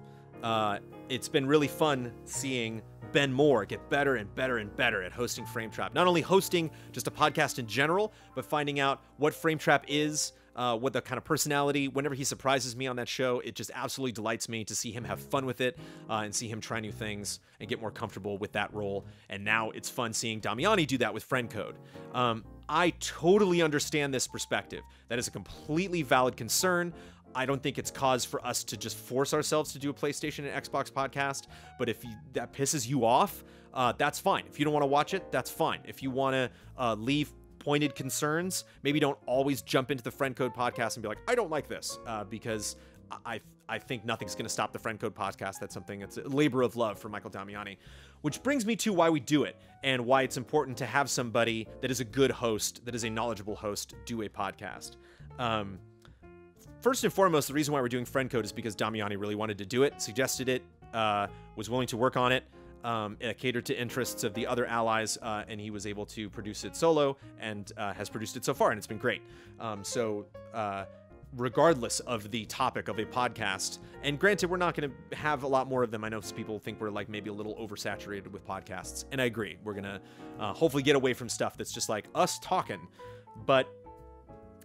It's been really fun seeing Ben Moore get better and better and better at hosting Frame Trap. Not only hosting just a podcast in general, but finding out what Frame Trap is, what the kind of personality. Whenever he surprises me on that show, it just absolutely delights me to see him have fun with it and see him try new things and get more comfortable with that role. And now it's fun seeing Damiani do that with Friend Code. I totally understand this perspective. That is a completely valid concern. I don't think it's cause for us to just force ourselves to do a PlayStation and Xbox podcast, but if that pisses you off, that's fine. If you don't want to watch it, that's fine. If you want to leave pointed concerns, maybe don't always jump into the Friend Code podcast and be like, I don't like this, because I think nothing's going to stop the Friend Code podcast. That's something that's a labor of love for Michael Damiani, which brings me to why we do it and why it's important to have somebody that is a good host, that is a knowledgeable host, do a podcast. First and foremost, the reason why we're doing Friend Code is because Damiani really wanted to do it, suggested it, was willing to work on it. It catered to interests of the other allies, and he was able to produce it solo and has produced it so far, and it's been great. Regardless of the topic of a podcast, and granted, we're not going to have a lot more of them. I know some people think we're like maybe a little oversaturated with podcasts, and I agree. We're going to hopefully get away from stuff that's just like us talking. But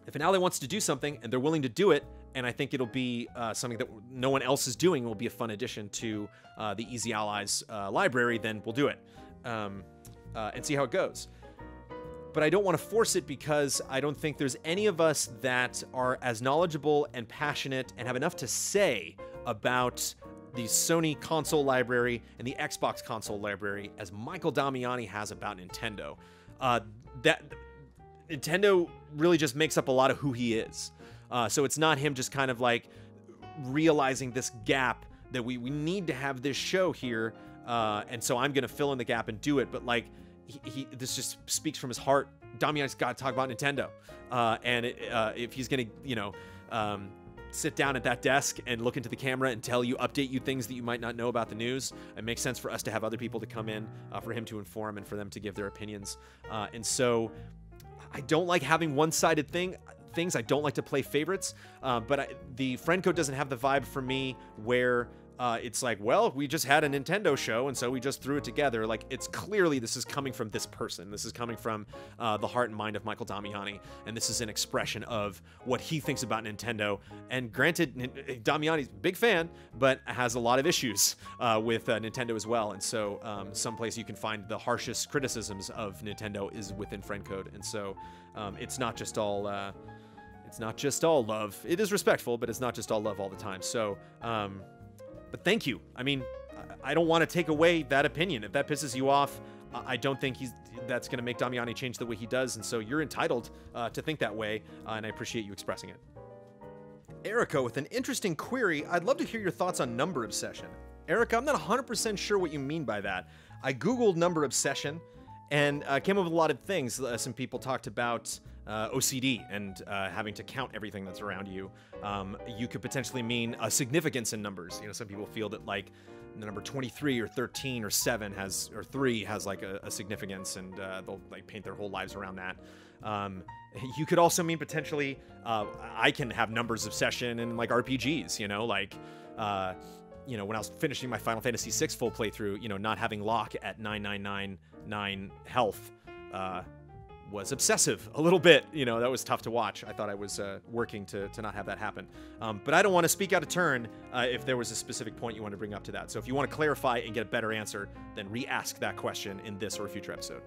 if an ally wants to do something and they're willing to do it, and I think it'll be something that no one else is doing, will be a fun addition to the Easy Allies library, then we'll do it and see how it goes. But I don't want to force it because I don't think there's any of us that are as knowledgeable and passionate and have enough to say about the Sony console library and the Xbox console library as Michael Damiani has about Nintendo. That Nintendo really just makes up a lot of who he is. So it's not him just kind of like realizing this gap that we need to have this show here, and so I'm gonna fill in the gap and do it. But like, this just speaks from his heart. Damiani's got to talk about Nintendo, and if he's gonna, sit down at that desk and look into the camera and update you things that you might not know about the news, it makes sense for us to have other people to come in, for him to inform and for them to give their opinions. And so I don't like having one-sided things. I don't like to play favorites, but the friend code doesn't have the vibe for me where it's like, well, we just had a Nintendo show and so we just threw it together. Like, it's clearly this is coming from this person. This is coming from the heart and mind of Michael Damiani, and this is an expression of what he thinks about Nintendo. And granted, Damiani's a big fan, but has a lot of issues with Nintendo as well. And so someplace you can find the harshest criticisms of Nintendo is within friend code. And so it's not just all love. It is respectful, but it's not just all love all the time. So but thank you. I mean, I don't want to take away that opinion. If that pisses you off, I don't think that's going to make Damiani change the way he does. And so you're entitled to think that way, and I appreciate you expressing it. Erica with an interesting query. I'd love to hear your thoughts on number obsession. Erica, I'm not 100% sure what you mean by that. I Googled number obsession and came up with a lot of things. Some people talked about OCD and having to count everything that's around you. You could potentially mean a significance in numbers. Some people feel that like the number 23 or 13 or 7 or 3 has like a significance, and they'll like paint their whole lives around that. You could also mean potentially I can have numbers obsession in like RPGs. When I was finishing my Final Fantasy VI full playthrough, not having Locke at 9999 health was obsessive a little bit. That was tough to watch. I thought I was working to not have that happen. But I don't want to speak out of turn if there was a specific point you want to bring up to that. So if you want to clarify and get a better answer, then re-ask that question in this or a future episode.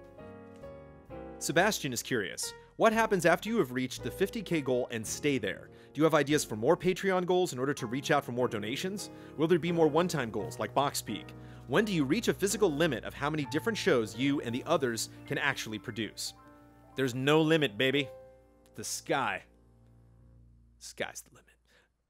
Sebastian is curious. What happens after you have reached the 50K goal and stay there? Do you have ideas for more Patreon goals in order to reach out for more donations? Will there be more one-time goals like Box Peak? When do you reach a physical limit of how many different shows you and the others can actually produce? There's no limit, baby. The sky's the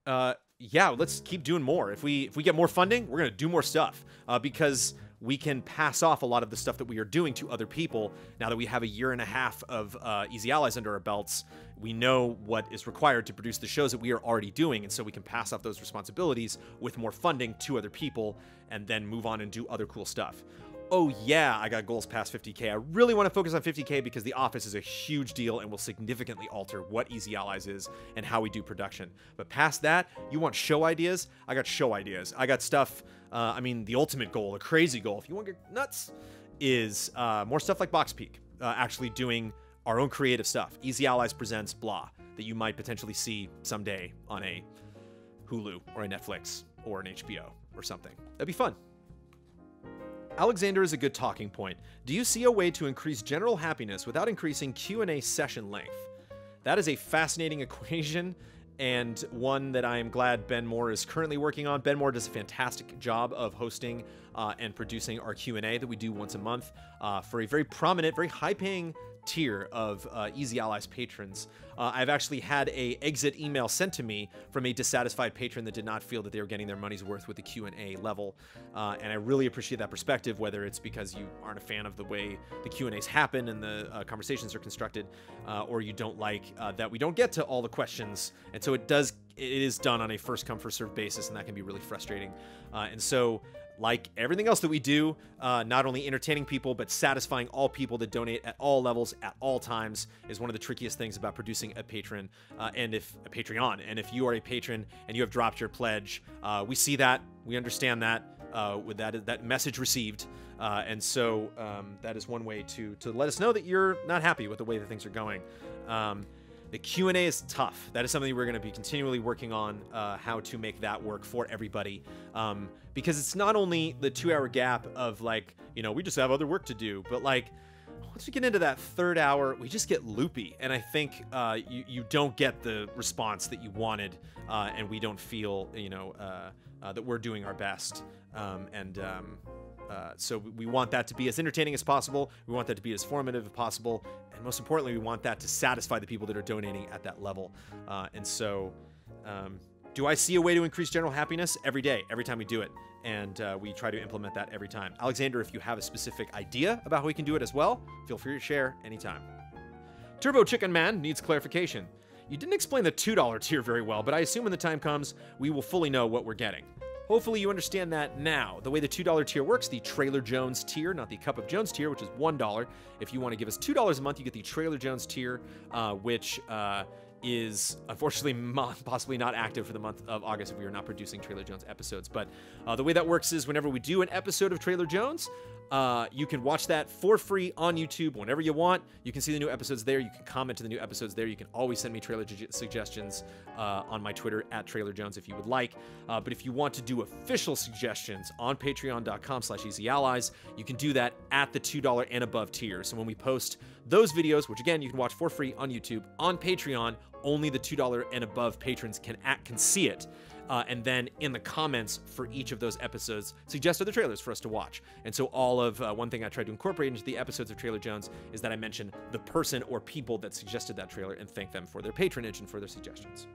limit. Yeah, let's keep doing more. If we get more funding, we're gonna do more stuff because we can pass off a lot of the stuff that we are doing to other people. Now that we have a year and a half of Easy Allies under our belts, we know what is required to produce the shows that we are already doing, and so we can pass off those responsibilities with more funding to other people and then move on and do other cool stuff. Oh yeah, I got goals past 50K. I really want to focus on 50K because The Office is a huge deal and will significantly alter what Easy Allies is and how we do production. But past that, you want show ideas? I got show ideas. I got stuff, the ultimate goal, a crazy goal, if you want to get nuts, is more stuff like Box Peak. Actually doing our own creative stuff. Easy Allies presents blah, that you might potentially see someday on a Hulu or a Netflix or an HBO or something. That'd be fun. Alexander is a good talking point. Do you see a way to increase general happiness without increasing Q&A session length? That is a fascinating equation, and one that I am glad Ben Moore is currently working on. Ben Moore does a fantastic job of hosting and producing our Q&A that we do once a month for a very prominent, very high-paying tier of Easy Allies patrons. I've actually had a exit email sent to me from a dissatisfied patron that did not feel that they were getting their money's worth with the Q&A level, and I really appreciate that perspective, whether it's because you aren't a fan of the way the Q&As happen and the conversations are constructed, or you don't like that we don't get to all the questions, and so it is done on a first come first served basis, and that can be really frustrating. And so, like everything else that we do, not only entertaining people, but satisfying all people that donate at all levels, at all times, is one of the trickiest things about producing a Patreon, and if you are a patron and you have dropped your pledge, we see that, we understand that, with that message received, and so that is one way to let us know that you're not happy with the way that things are going. The Q&A is tough. That is something we're going to be continually working on, how to make that work for everybody. Because it's not only the 2-hour gap of like, we just have other work to do, but like, once we get into that third hour, we just get loopy. And I think you don't get the response that you wanted, and we don't feel, that we're doing our best. So we want that to be as entertaining as possible. We want that to be as formative as possible. And most importantly, we want that to satisfy the people that are donating at that level. And so, Do I see a way to increase general happiness? Every day, every time we do it. And we try to implement that every time. Alexander, if you have a specific idea about how we can do it as well, feel free to share anytime. Turbo Chicken Man needs clarification. You didn't explain the $2 tier very well, but I assume when the time comes, we will fully know what we're getting. Hopefully you understand that now. The way the $2 tier works, the Trailer Jones tier, not the Cup of Jones tier, which is $1. If you want to give us $2 a month, you get the Trailer Jones tier, which is unfortunately possibly not active for the month of August if we are not producing Trailer Jones episodes. But the way that works is whenever we do an episode of Trailer Jones, you can watch that for free on YouTube whenever you want. You can see the new episodes there. You can comment to the new episodes there. You can always send me trailer suggestions on my Twitter at TrailerJones if you would like. But if you want to do official suggestions on patreon.com/easyallies, you can do that at the $2 and above tier. So when we post those videos, which again, you can watch for free on YouTube, on Patreon, only the $2 and above patrons can see it. And then in the comments for each of those episodes, suggest other trailers for us to watch. And so all of one thing I tried to incorporate into the episodes of Trailer Jones is that I mention the person or people that suggested that trailer and thank them for their patronage and for their suggestions.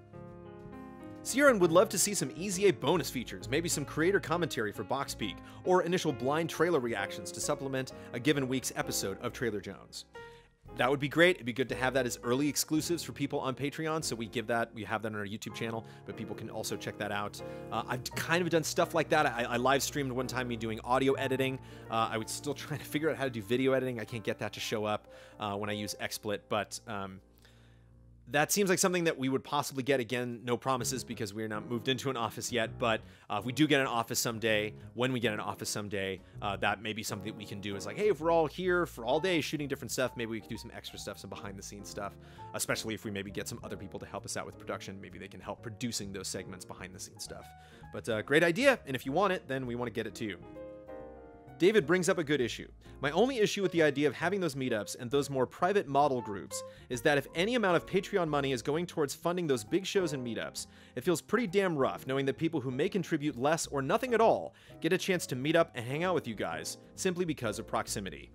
Sierran would love to see some EZA bonus features, maybe some creator commentary for Box Peak, or initial blind trailer reactions to supplement a given week's episode of Trailer Jones. That would be great. It'd be good to have that as early exclusives for people on Patreon. So we have that on our YouTube channel, but people can also check that out. I've kind of done stuff like that. I live streamed one time me doing audio editing. I was still trying to figure out how to do video editing. I can't get that to show up when I use XSplit, but that seems like something that we would possibly get. Again, no promises because we're not moved into an office yet, but if we do get an office someday, when we get an office someday, that may be something that we can do. Is like, hey, if we're all here for all day shooting different stuff, maybe we can do some extra stuff, some behind the scenes stuff, especially if we maybe get some other people to help us out with production. Maybe they can help producing those segments behind the scenes stuff. But great idea, and if you want it, then we want to get it to you. David brings up a good issue. My only issue with the idea of having those meetups and those more private model groups is that if any amount of Patreon money is going towards funding those big shows and meetups, it feels pretty damn rough knowing that people who may contribute less or nothing at all get a chance to meet up and hang out with you guys simply because of proximity.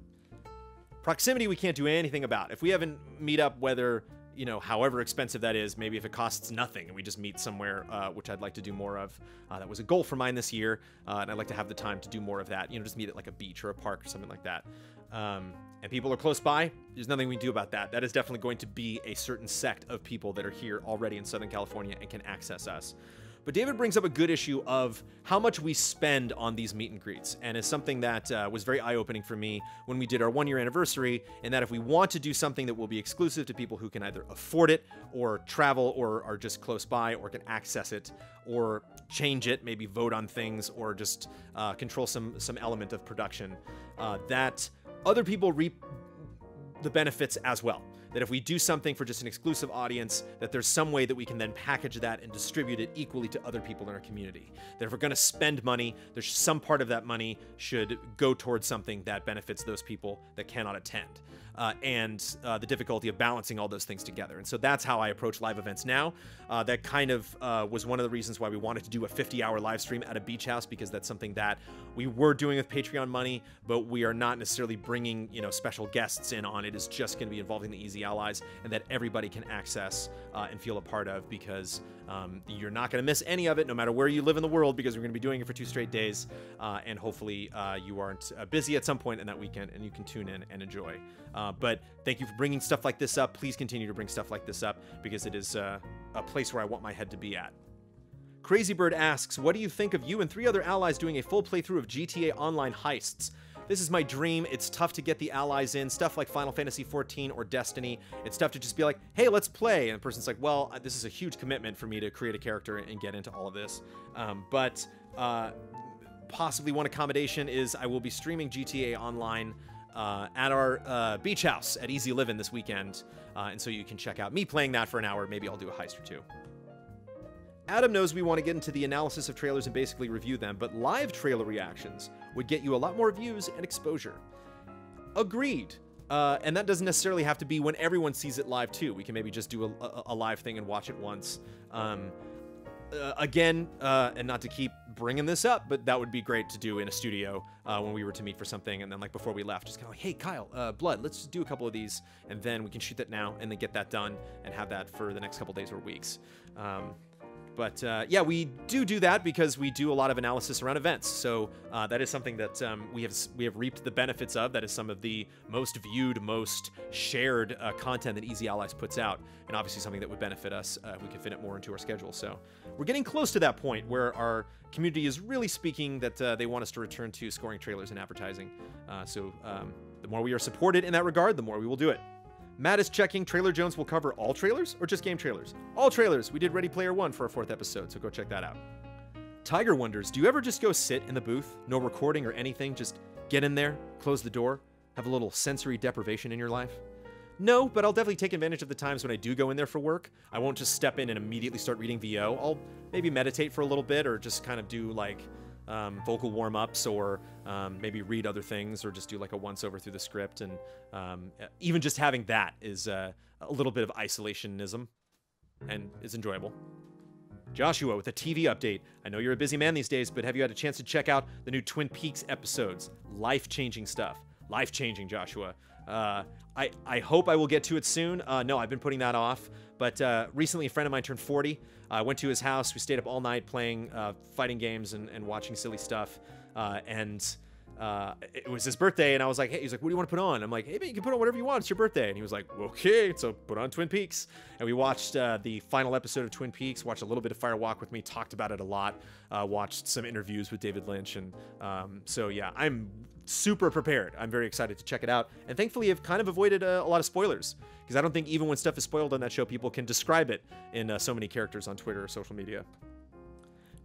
Proximity we can't do anything about. If we have a meetup, whether, you know, however expensive that is, maybe if it costs nothing and we just meet somewhere, which I'd like to do more of. That was a goal for mine this year, and I'd like to have the time to do more of that. You know, just meet at like a beach or a park or something like that. And people are close by, there's nothing we can do about that. That is definitely going to be a certain sect of people that are here already in Southern California and can access us. But David brings up a good issue of how much we spend on these meet and greets, and is something that was very eye-opening for me when we did our 1-year anniversary, in that if we want to do something that will be exclusive to people who can either afford it, or travel, or are just close by, or can access it, or change it, maybe vote on things, or just control some element of production, that other people reap the benefits as well. That if we do something for just an exclusive audience, that there's some way that we can then package that and distribute it equally to other people in our community. That if we're going to spend money, there's some part of that money should go towards something that benefits those people that cannot attend. And the difficulty of balancing all those things together. And so that's how I approach live events now. That kind of was one of the reasons why we wanted to do a 50-hour live stream at a beach house, because that's something that we were doing with Patreon money, but we are not necessarily bringing, you know, special guests in on. It is just going to be involving the Easy Allies, and that everybody can access and feel a part of, because you're not going to miss any of it, no matter where you live in the world, because we're going to be doing it for 2 straight days. And hopefully you aren't busy at some point in that weekend and you can tune in and enjoy. But thank you for bringing stuff like this up. Please continue to bring stuff like this up, because it is a place where I want my head to be at. Crazy Bird asks, what do you think of you and 3 other allies doing a full playthrough of GTA Online heists? This is my dream. It's tough to get the allies in. Stuff like Final Fantasy XIV or Destiny. It's tough to just be like, hey, let's play. And the person's like, well, this is a huge commitment for me to create a character and get into all of this. But possibly one accommodation is I will be streaming GTA Online at our beach house at Easy Livin' this weekend. And so you can check out me playing that for an hour. Maybe I'll do a heist or 2. Adam knows we want to get into the analysis of trailers and basically review them, but live trailer reactions would get you a lot more views and exposure. Agreed. And that doesn't necessarily have to be when everyone sees it live too. We can maybe just do a live thing and watch it once. Again, and not to keep bringing this up, but that would be great to do in a studio when we were to meet for something, and then like before we left, just kind of like, hey Kyle, Blood, let's just do a couple of these, and then we can shoot that now and then get that done and have that for the next couple days or weeks. But yeah, we do that because we do a lot of analysis around events. So that is something that we have reaped the benefits of. That is some of the most viewed, most shared content that Easy Allies puts out, and obviously something that would benefit us if we can fit it more into our schedule. So we're getting close to that point where our community is really speaking that they want us to return to scoring trailers and advertising. So the more we are supported in that regard, the more we will do it. Matt is checking, Trailer Jones will cover all trailers or just game trailers? All trailers. We did Ready Player One for our 4th episode, so go check that out. Tiger wonders, do you ever just go sit in the booth? No recording or anything, just get in there, close the door, have a little sensory deprivation in your life? No, but I'll definitely take advantage of the times when I do go in there for work. I won't just step in and immediately start reading VO. I'll maybe meditate for a little bit or just kind of do like vocal warm-ups or maybe read other things or just do like a once-over through the script. And even just having that is a little bit of isolationism and is enjoyable. Joshua with a TV update. I know you're a busy man these days, but have you had a chance to check out the new Twin Peaks episodes? Life-changing stuff. Life-changing, Joshua. I hope I will get to it soon. No, I've been putting that off. But recently, a friend of mine turned 40. I went to his house. We stayed up all night playing fighting games and watching silly stuff. It was his birthday, and I was like, hey, he's like, what do you want to put on? I'm like, hey, man, you can put on whatever you want. It's your birthday. And he was like, okay, so put on Twin Peaks. And we watched the final episode of Twin Peaks, watched a little bit of Fire Walk with Me, talked about it a lot, watched some interviews with David Lynch. And so, yeah, I'm super prepared. I'm very excited to check it out. And thankfully, I've kind of avoided a lot of spoilers, because I don't think even when stuff is spoiled on that show, people can describe it in so many characters on Twitter or social media.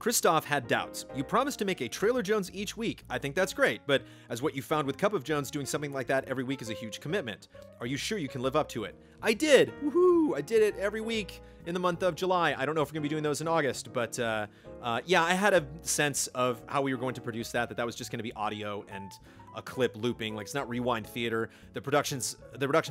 Christoph had doubts. You promised to make a Trailer Jones each week. I think that's great, but as what you found with Cup of Jones, doing something like that every week is a huge commitment. Are you sure you can live up to it? I did! Woohoo! I did it every week in the month of July. I don't know if we're going to be doing those in August, but yeah, I had a sense of how we were going to produce that was just going to be audio and a clip looping. Like, it's not rewind theater. The production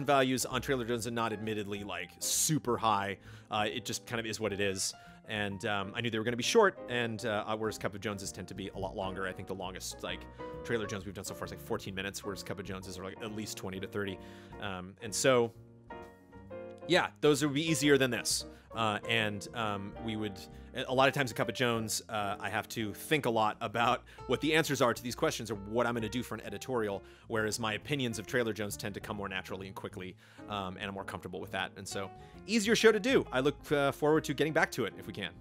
values on Trailer Jones are not admittedly like super high. It just kind of is what it is. And I knew they were going to be short, and whereas Cup of Joneses tend to be a lot longer. I think the longest like Trailer Jones we've done so far is like 14 minutes, whereas Cup of Joneses are like at least 20 to 30. And so, yeah, those would be easier than this. We would, a lot of times in Cup of Jones, I have to think a lot about what the answers are to these questions or what I'm going to do for an editorial, whereas my opinions of Trailer Jones tend to come more naturally and quickly, and I'm more comfortable with that. And so, easier show to do. I look forward to getting back to it if we can.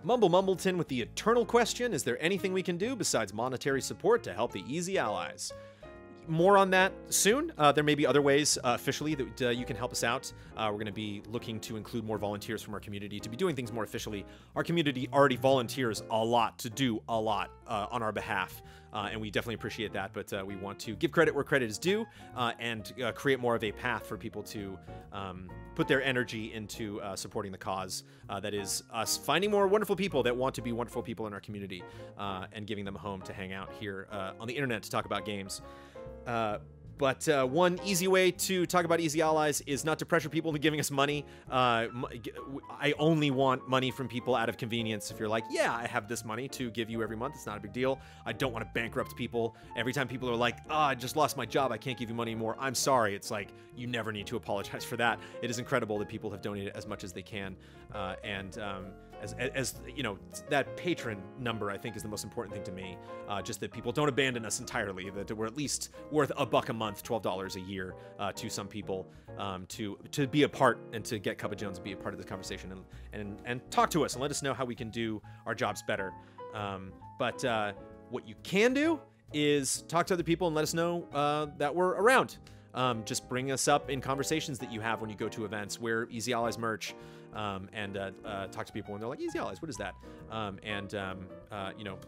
Mumble Mumbleton with the eternal question, is there anything we can do besides monetary support to help the Easy Allies? More on that soon. There may be other ways officially that you can help us out. We're going to be looking to include more volunteers from our community to be doing things more officially. Our community already volunteers a lot to do a lot on our behalf, and we definitely appreciate that, but we want to give credit where credit is due and create more of a path for people to put their energy into supporting the cause. That is us finding more wonderful people that want to be wonderful people in our community and giving them a home to hang out here on the internet to talk about games. But one easy way to talk about Easy Allies is not to pressure people into giving us money. I only want money from people out of convenience. If you're like, yeah, I have this money to give you every month, it's not a big deal. I don't want to bankrupt people. Every time people are like, I just lost my job, I can't give you money anymore, I'm sorry. It's like, you never need to apologize for that. It is incredible that people have donated as much as they can. As you know, that patron number, I think, is the most important thing to me. Just that people don't abandon us entirely, that we're at least worth $1 a month, $12 a year to some people, to be a part and to get Cup of Jones be a part of this conversation and talk to us and let us know how we can do our jobs better. But what you can do is talk to other people and let us know that we're around. Just bring us up in conversations that you have when you go to events. Wear Easy Allies merch, and talk to people when they're like, Easy Allies, what is that? You know,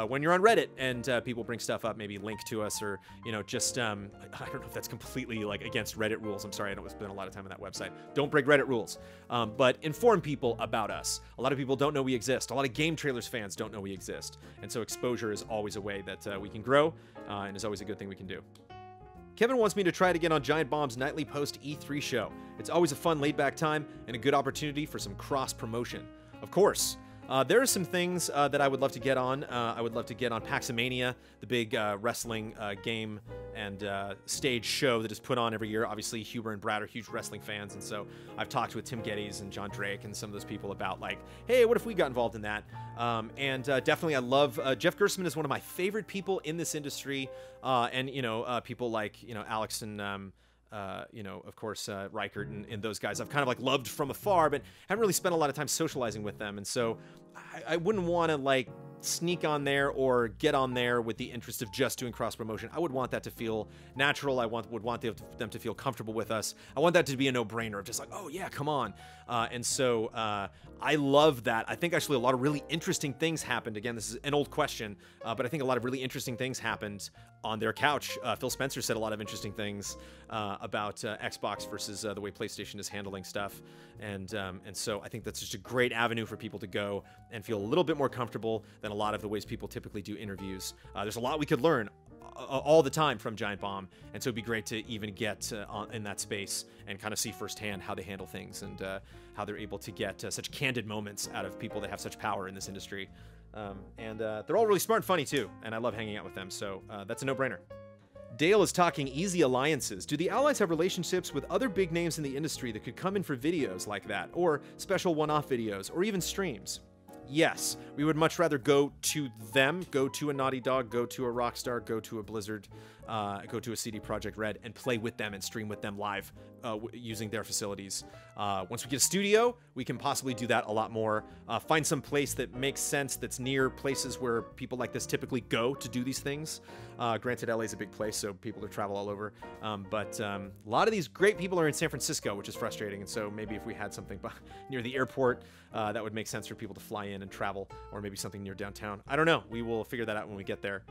when you're on Reddit and people bring stuff up, maybe link to us, or, you know, just, I don't know if that's completely like against Reddit rules. I'm sorry, I don't spend a lot of time on that website. Don't break Reddit rules, but inform people about us. A lot of people don't know we exist. A lot of Game Trailers fans don't know we exist. And so exposure is always a way that we can grow, and is always a good thing we can do. Kevin wants me to try it again on Giant Bomb's nightly post-E3 show. It's always a fun laid-back time and a good opportunity for some cross-promotion. Of course. There are some things that I would love to get on. I would love to get on Paximania, the big wrestling game and stage show that is put on every year. Obviously, Huber and Brad are huge wrestling fans, and so I've talked with Tim Geddes and John Drake and some of those people about, like, hey, what if we got involved in that? Definitely, I love Jeff Gerstmann is one of my favorite people in this industry, and people like Alex and of course, Reichert and those guys I've kind of like loved from afar, but haven't really spent a lot of time socializing with them. And so I wouldn't want to like sneak on there or get on there with the interest of just doing cross promotion. I would want that to feel natural. I would want them to feel comfortable with us. I want that to be a no-brainer of just like, oh yeah, come on. I love that. I think actually a lot of really interesting things happened. Again, this is an old question, but I think a lot of really interesting things happened on their couch. Phil Spencer said a lot of interesting things about Xbox versus the way PlayStation is handling stuff. And so I think that's just a great avenue for people to go and feel a little bit more comfortable than a lot of the ways people typically do interviews. There's a lot we could learn all the time from Giant Bomb, and so it'd be great to even get in that space and kind of see firsthand how they handle things and how they're able to get such candid moments out of people that have such power in this industry. They're all really smart and funny too, and I love hanging out with them, so that's a no-brainer. Dale is talking easy alliances. Do the Allies have relationships with other big names in the industry that could come in for videos like that, or special one-off videos, or even streams? Yes, we would much rather go to them, go to a Naughty Dog, go to a Rockstar, go to a Blizzard, go to a CD Projekt Red, and play with them and stream with them live using their facilities. Once we get a studio, we can possibly do that a lot more. Find some place that makes sense, that's near places where people like this typically go to do these things. Granted, LA is a big place, so people travel all over. But a lot of these great people are in San Francisco, which is frustrating. And so maybe if we had something near the airport, that would make sense for people to fly in and travel, or maybe something near downtown. I don't know. We will figure that out when we get there.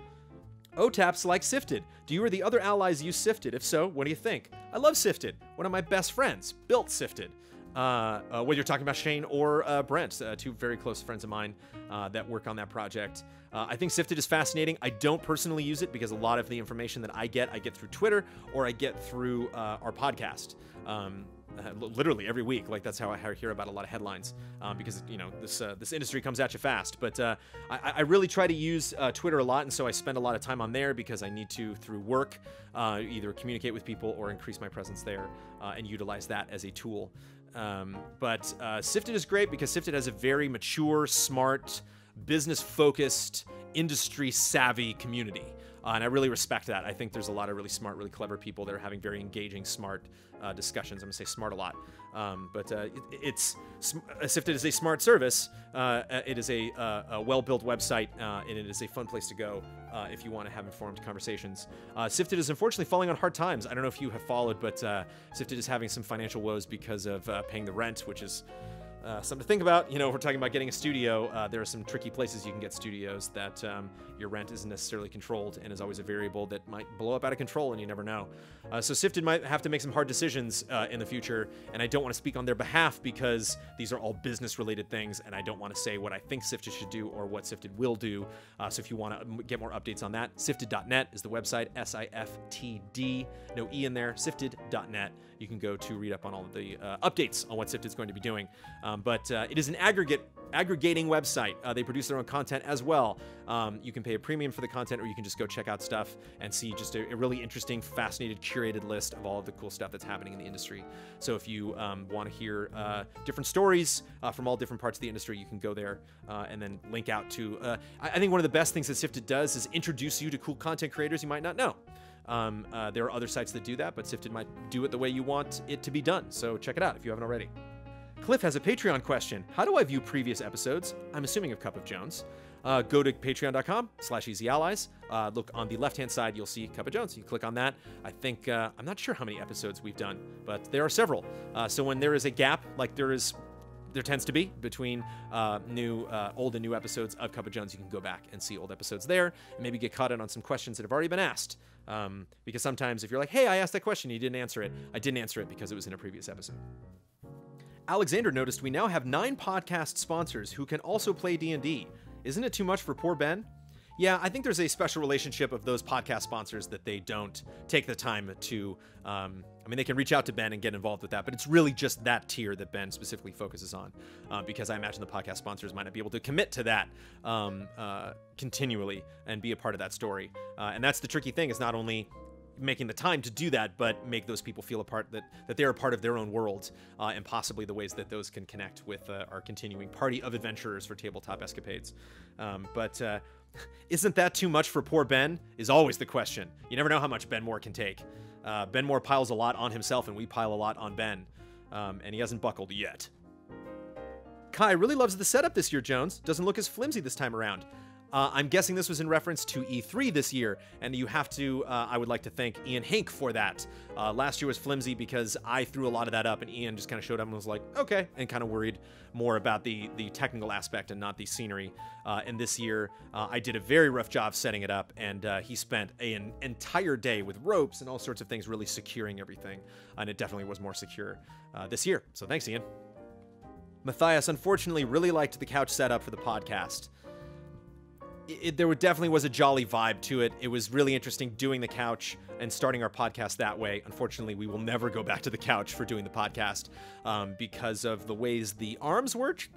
OTAPs like Sifted. Do you or the other allies use Sifted? If so, what do you think? I love Sifted. One of my best friends built Sifted. Whether you're talking about Shane or Brent, two very close friends of mine that work on that project. I think Sifted is fascinating. I don't personally use it because a lot of the information that I get through Twitter or I get through our podcast. Literally every week, like that's how I hear about a lot of headlines, because this industry comes at you fast. But I really try to use Twitter a lot, and so I spend a lot of time on there because I need to, through work, either communicate with people or increase my presence there and utilize that as a tool. But Sifted is great because Sifted has a very mature, smart, business-focused, industry-savvy community. And I really respect that. I think there's a lot of really smart, really clever people that are having very engaging, smart discussions. I'm going to say smart a lot. Sifted is a smart service. It is a well-built website, and it is a fun place to go if you want to have informed conversations. Sifted is unfortunately falling on hard times. I don't know if you have followed, but Sifted is having some financial woes because of paying the rent, which is something to think about. If we're talking about getting a studio, there are some tricky places you can get studios that your rent isn't necessarily controlled and is always a variable that might blow up out of control, and you never know. So Sifted might have to make some hard decisions in the future, and I don't want to speak on their behalf because these are all business-related things, and I don't want to say what I think Sifted should do or what Sifted will do. So if you want to get more updates on that, sifted.net is the website, SIFTD, no E in there, sifted.net. You can go to read up on all of the updates on what Sifted's going to be doing. But it is an aggregating website. They produce their own content as well. You can pay a premium for the content, or you can just go check out stuff and see just a really interesting, fascinated, curated list of all of the cool stuff that's happening in the industry. So if you want to hear different stories from all different parts of the industry, you can go there and then link out to... I think one of the best things that Sifted does is introduce you to cool content creators you might not know. There are other sites that do that, but Sifted might do it the way you want it to be done. So check it out if you haven't already. Cliff has a Patreon question. How do I view previous episodes? I'm assuming of Cup of Jones. Go to patreon.com/easyallies. Look on the left-hand side, you'll see Cup of Jones. You click on that. I think, I'm not sure how many episodes we've done, but there are several. So when there is a gap, like there tends to be between old and new episodes of Cup of Jones, you can go back and see old episodes there and maybe get caught in on some questions that have already been asked. Because sometimes if you're like, hey, I asked that question, you didn't answer it. I didn't answer it because it was in a previous episode. Alexander noticed we now have 9 podcast sponsors who can also play D&D. Isn't it too much for poor Ben? Yeah, I think there's a special relationship of those podcast sponsors that they don't take the time to. I mean, they can reach out to Ben and get involved with that, but it's really just that tier that Ben specifically focuses on, because I imagine the podcast sponsors might not be able to commit to that continually and be a part of that story. And that's the tricky thing, is not only making the time to do that, but make those people feel a part, that they're a part of their own world, and possibly the ways that those can connect with our continuing party of adventurers for Tabletop Escapades. But isn't that too much for poor Ben, is always the question. You never know how much Ben Moore can take. Ben Moore piles a lot on himself, and we pile a lot on Ben, and he hasn't buckled yet. Kai really loves the setup this year, Jones. Doesn't look as flimsy this time around. I'm guessing this was in reference to E3 this year, and you have to, I would like to thank Ian Hink for that. Last year was flimsy because I threw a lot of that up, and Ian just kind of showed up and was like, okay, and kind of worried more about the technical aspect and not the scenery. And this year, I did a very rough job setting it up, and he spent an entire day with ropes and all sorts of things really securing everything, and it definitely was more secure this year. So thanks, Ian. Matthias unfortunately really liked the couch setup for the podcast. There definitely was a jolly vibe to it. It was really interesting doing the couch and starting our podcast that way. Unfortunately, we will never go back to the couch for doing the podcast because of the ways the arms worked.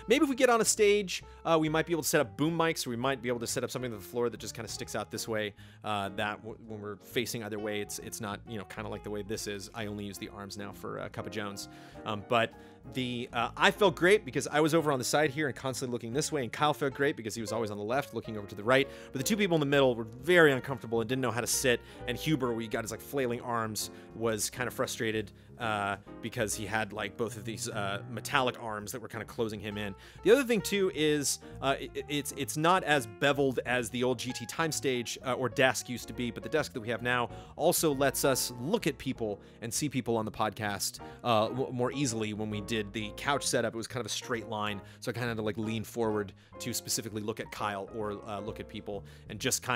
Maybe if we get on a stage, we might be able to set up boom mics, or we might be able to set up something on the floor that just kind of sticks out this way, that when we're facing either way, it's not, kind of like the way this is. I only use the arms now for Cup of Jones. But I felt great because I was over on the side here and constantly looking this way, and Kyle felt great because he was always on the left looking over to the right. But the two people in the middle were very uncomfortable and didn't know how to sit, and Huber, we got his flailing arms, was kind of frustrated because he had both of these metallic arms that were kind of closing him in. The other thing too is it's not as beveled as the old GT time stage or desk used to be, but the desk that we have now also lets us look at people and see people on the podcast more easily. When we did the couch setup, it was kind of a straight line, so I kind of had to lean forward to specifically look at Kyle or look at people, and just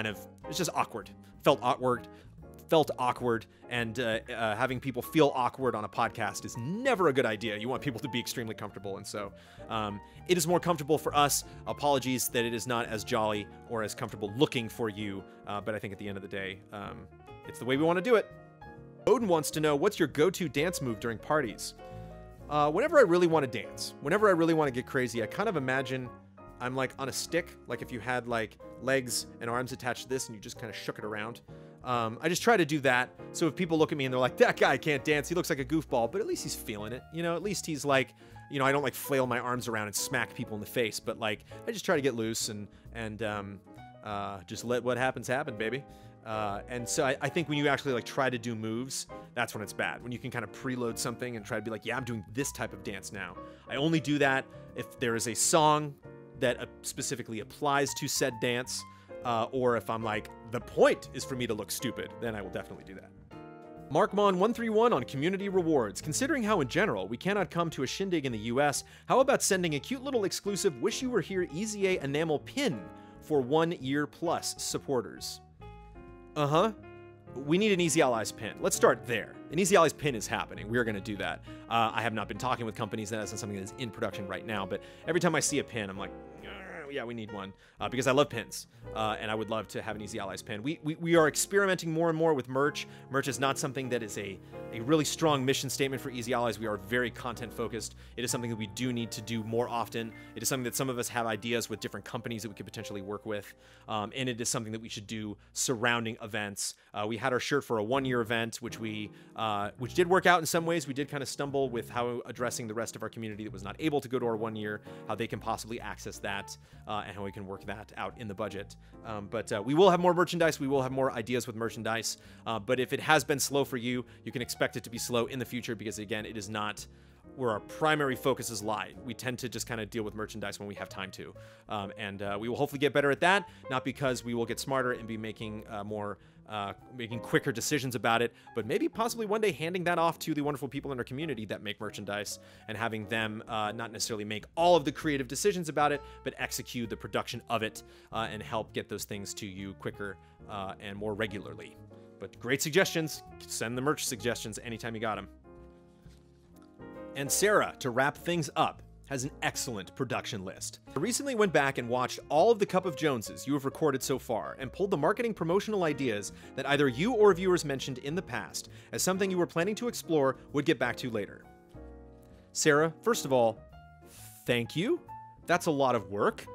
it's just awkward. Felt awkward, and having people feel awkward on a podcast is never a good idea. You want people to be extremely comfortable, and so it is more comfortable for us. Apologies that it is not as jolly or as comfortable looking for you, but I think at the end of the day, it's the way we want to do it. Odin wants to know, what's your go-to dance move during parties? Whenever I really want to dance, whenever I really want to get crazy, I kind of imagine I'm on a stick, if you had legs and arms attached to this and you just kind of shook it around. I just try to do that, so if people look at me and they're like, that guy can't dance, he looks like a goofball, but at least he's feeling it, at least he's I don't flail my arms around and smack people in the face, but I just try to get loose and just let what happens happen, baby. And so I think when you actually try to do moves, that's when it's bad. When you can kind of preload something and try to be yeah, I'm doing this type of dance now. I only do that if there is a song that specifically applies to said dance, or if I'm the point is for me to look stupid, then I will definitely do that. Markmon131 on community rewards. Considering how in general we cannot come to a shindig in the US, how about sending a cute little exclusive Wish You Were Here EZA enamel pin for 1 year plus supporters? We need an Easy Allies pin. Let's start there. An Easy Allies pin is happening. We are going to do that. I have not been talking with companies. That isn't something that is in production right now, but every time I see a pin, I'm like, yeah, we need one, because I love pins, and I would love to have an Easy Allies pin. We are experimenting more and more with merch. Merch is not something that is a really strong mission statement for Easy Allies. We are very content focused. It is something that we do need to do more often. It is something that some of us have ideas with different companies that we could potentially work with, and it is something that we should do surrounding events. We had our shirt for a 1-year event, which did work out in some ways. We did kind of stumble with how addressing the rest of our community that was not able to go to our 1 year, how they can possibly access that, and how we can work that out in the budget. But we will have more merchandise. We will have more ideas with merchandise. But if it has been slow for you, you can expect it to be slow in the future, because again, it is not where our primary focuses lie. We tend to just kind of deal with merchandise when we have time to. And we will hopefully get better at that, not because we will get smarter and be making making quicker decisions about it, but maybe possibly one day handing that off to the wonderful people in our community that make merchandise, and having them not necessarily make all of the creative decisions about it, but execute the production of it, and help get those things to you quicker and more regularly. But great suggestions. Send the merch suggestions anytime you got them. And Sarah, to wrap things up, has an excellent production list. I recently went back and watched all of the Cup of Joneses you have recorded so far and pulled the marketing promotional ideas that either you or viewers mentioned in the past as something you were planning to explore would get back to later. Sarah, first of all, thank you. That's a lot of work.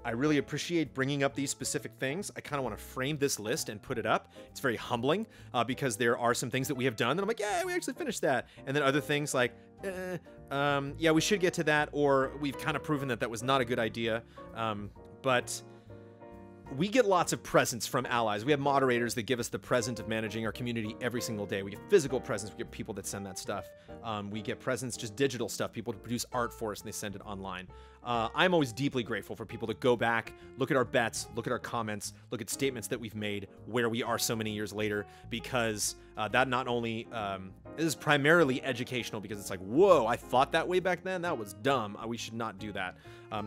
I really appreciate bringing up these specific things. I kind of want to frame this list and put it up. It's very humbling because there are some things that we have done that I'm like, yeah, we actually finished that. And then other things like, yeah, we should get to that, or we've kind of proven that that was not a good idea. But we get lots of presents from allies. We have moderators that give us the present of managing our community every single day. We get physical presents. We get people that send that stuff. We get presents, just digital stuff, people to produce art for us and they send it online. I'm always deeply grateful for people to go back, look at our bets, look at our comments, look at statements that we've made where we are so many years later, because that not only is primarily educational, because it's like, whoa, I thought that way back then. That was dumb. We should not do that.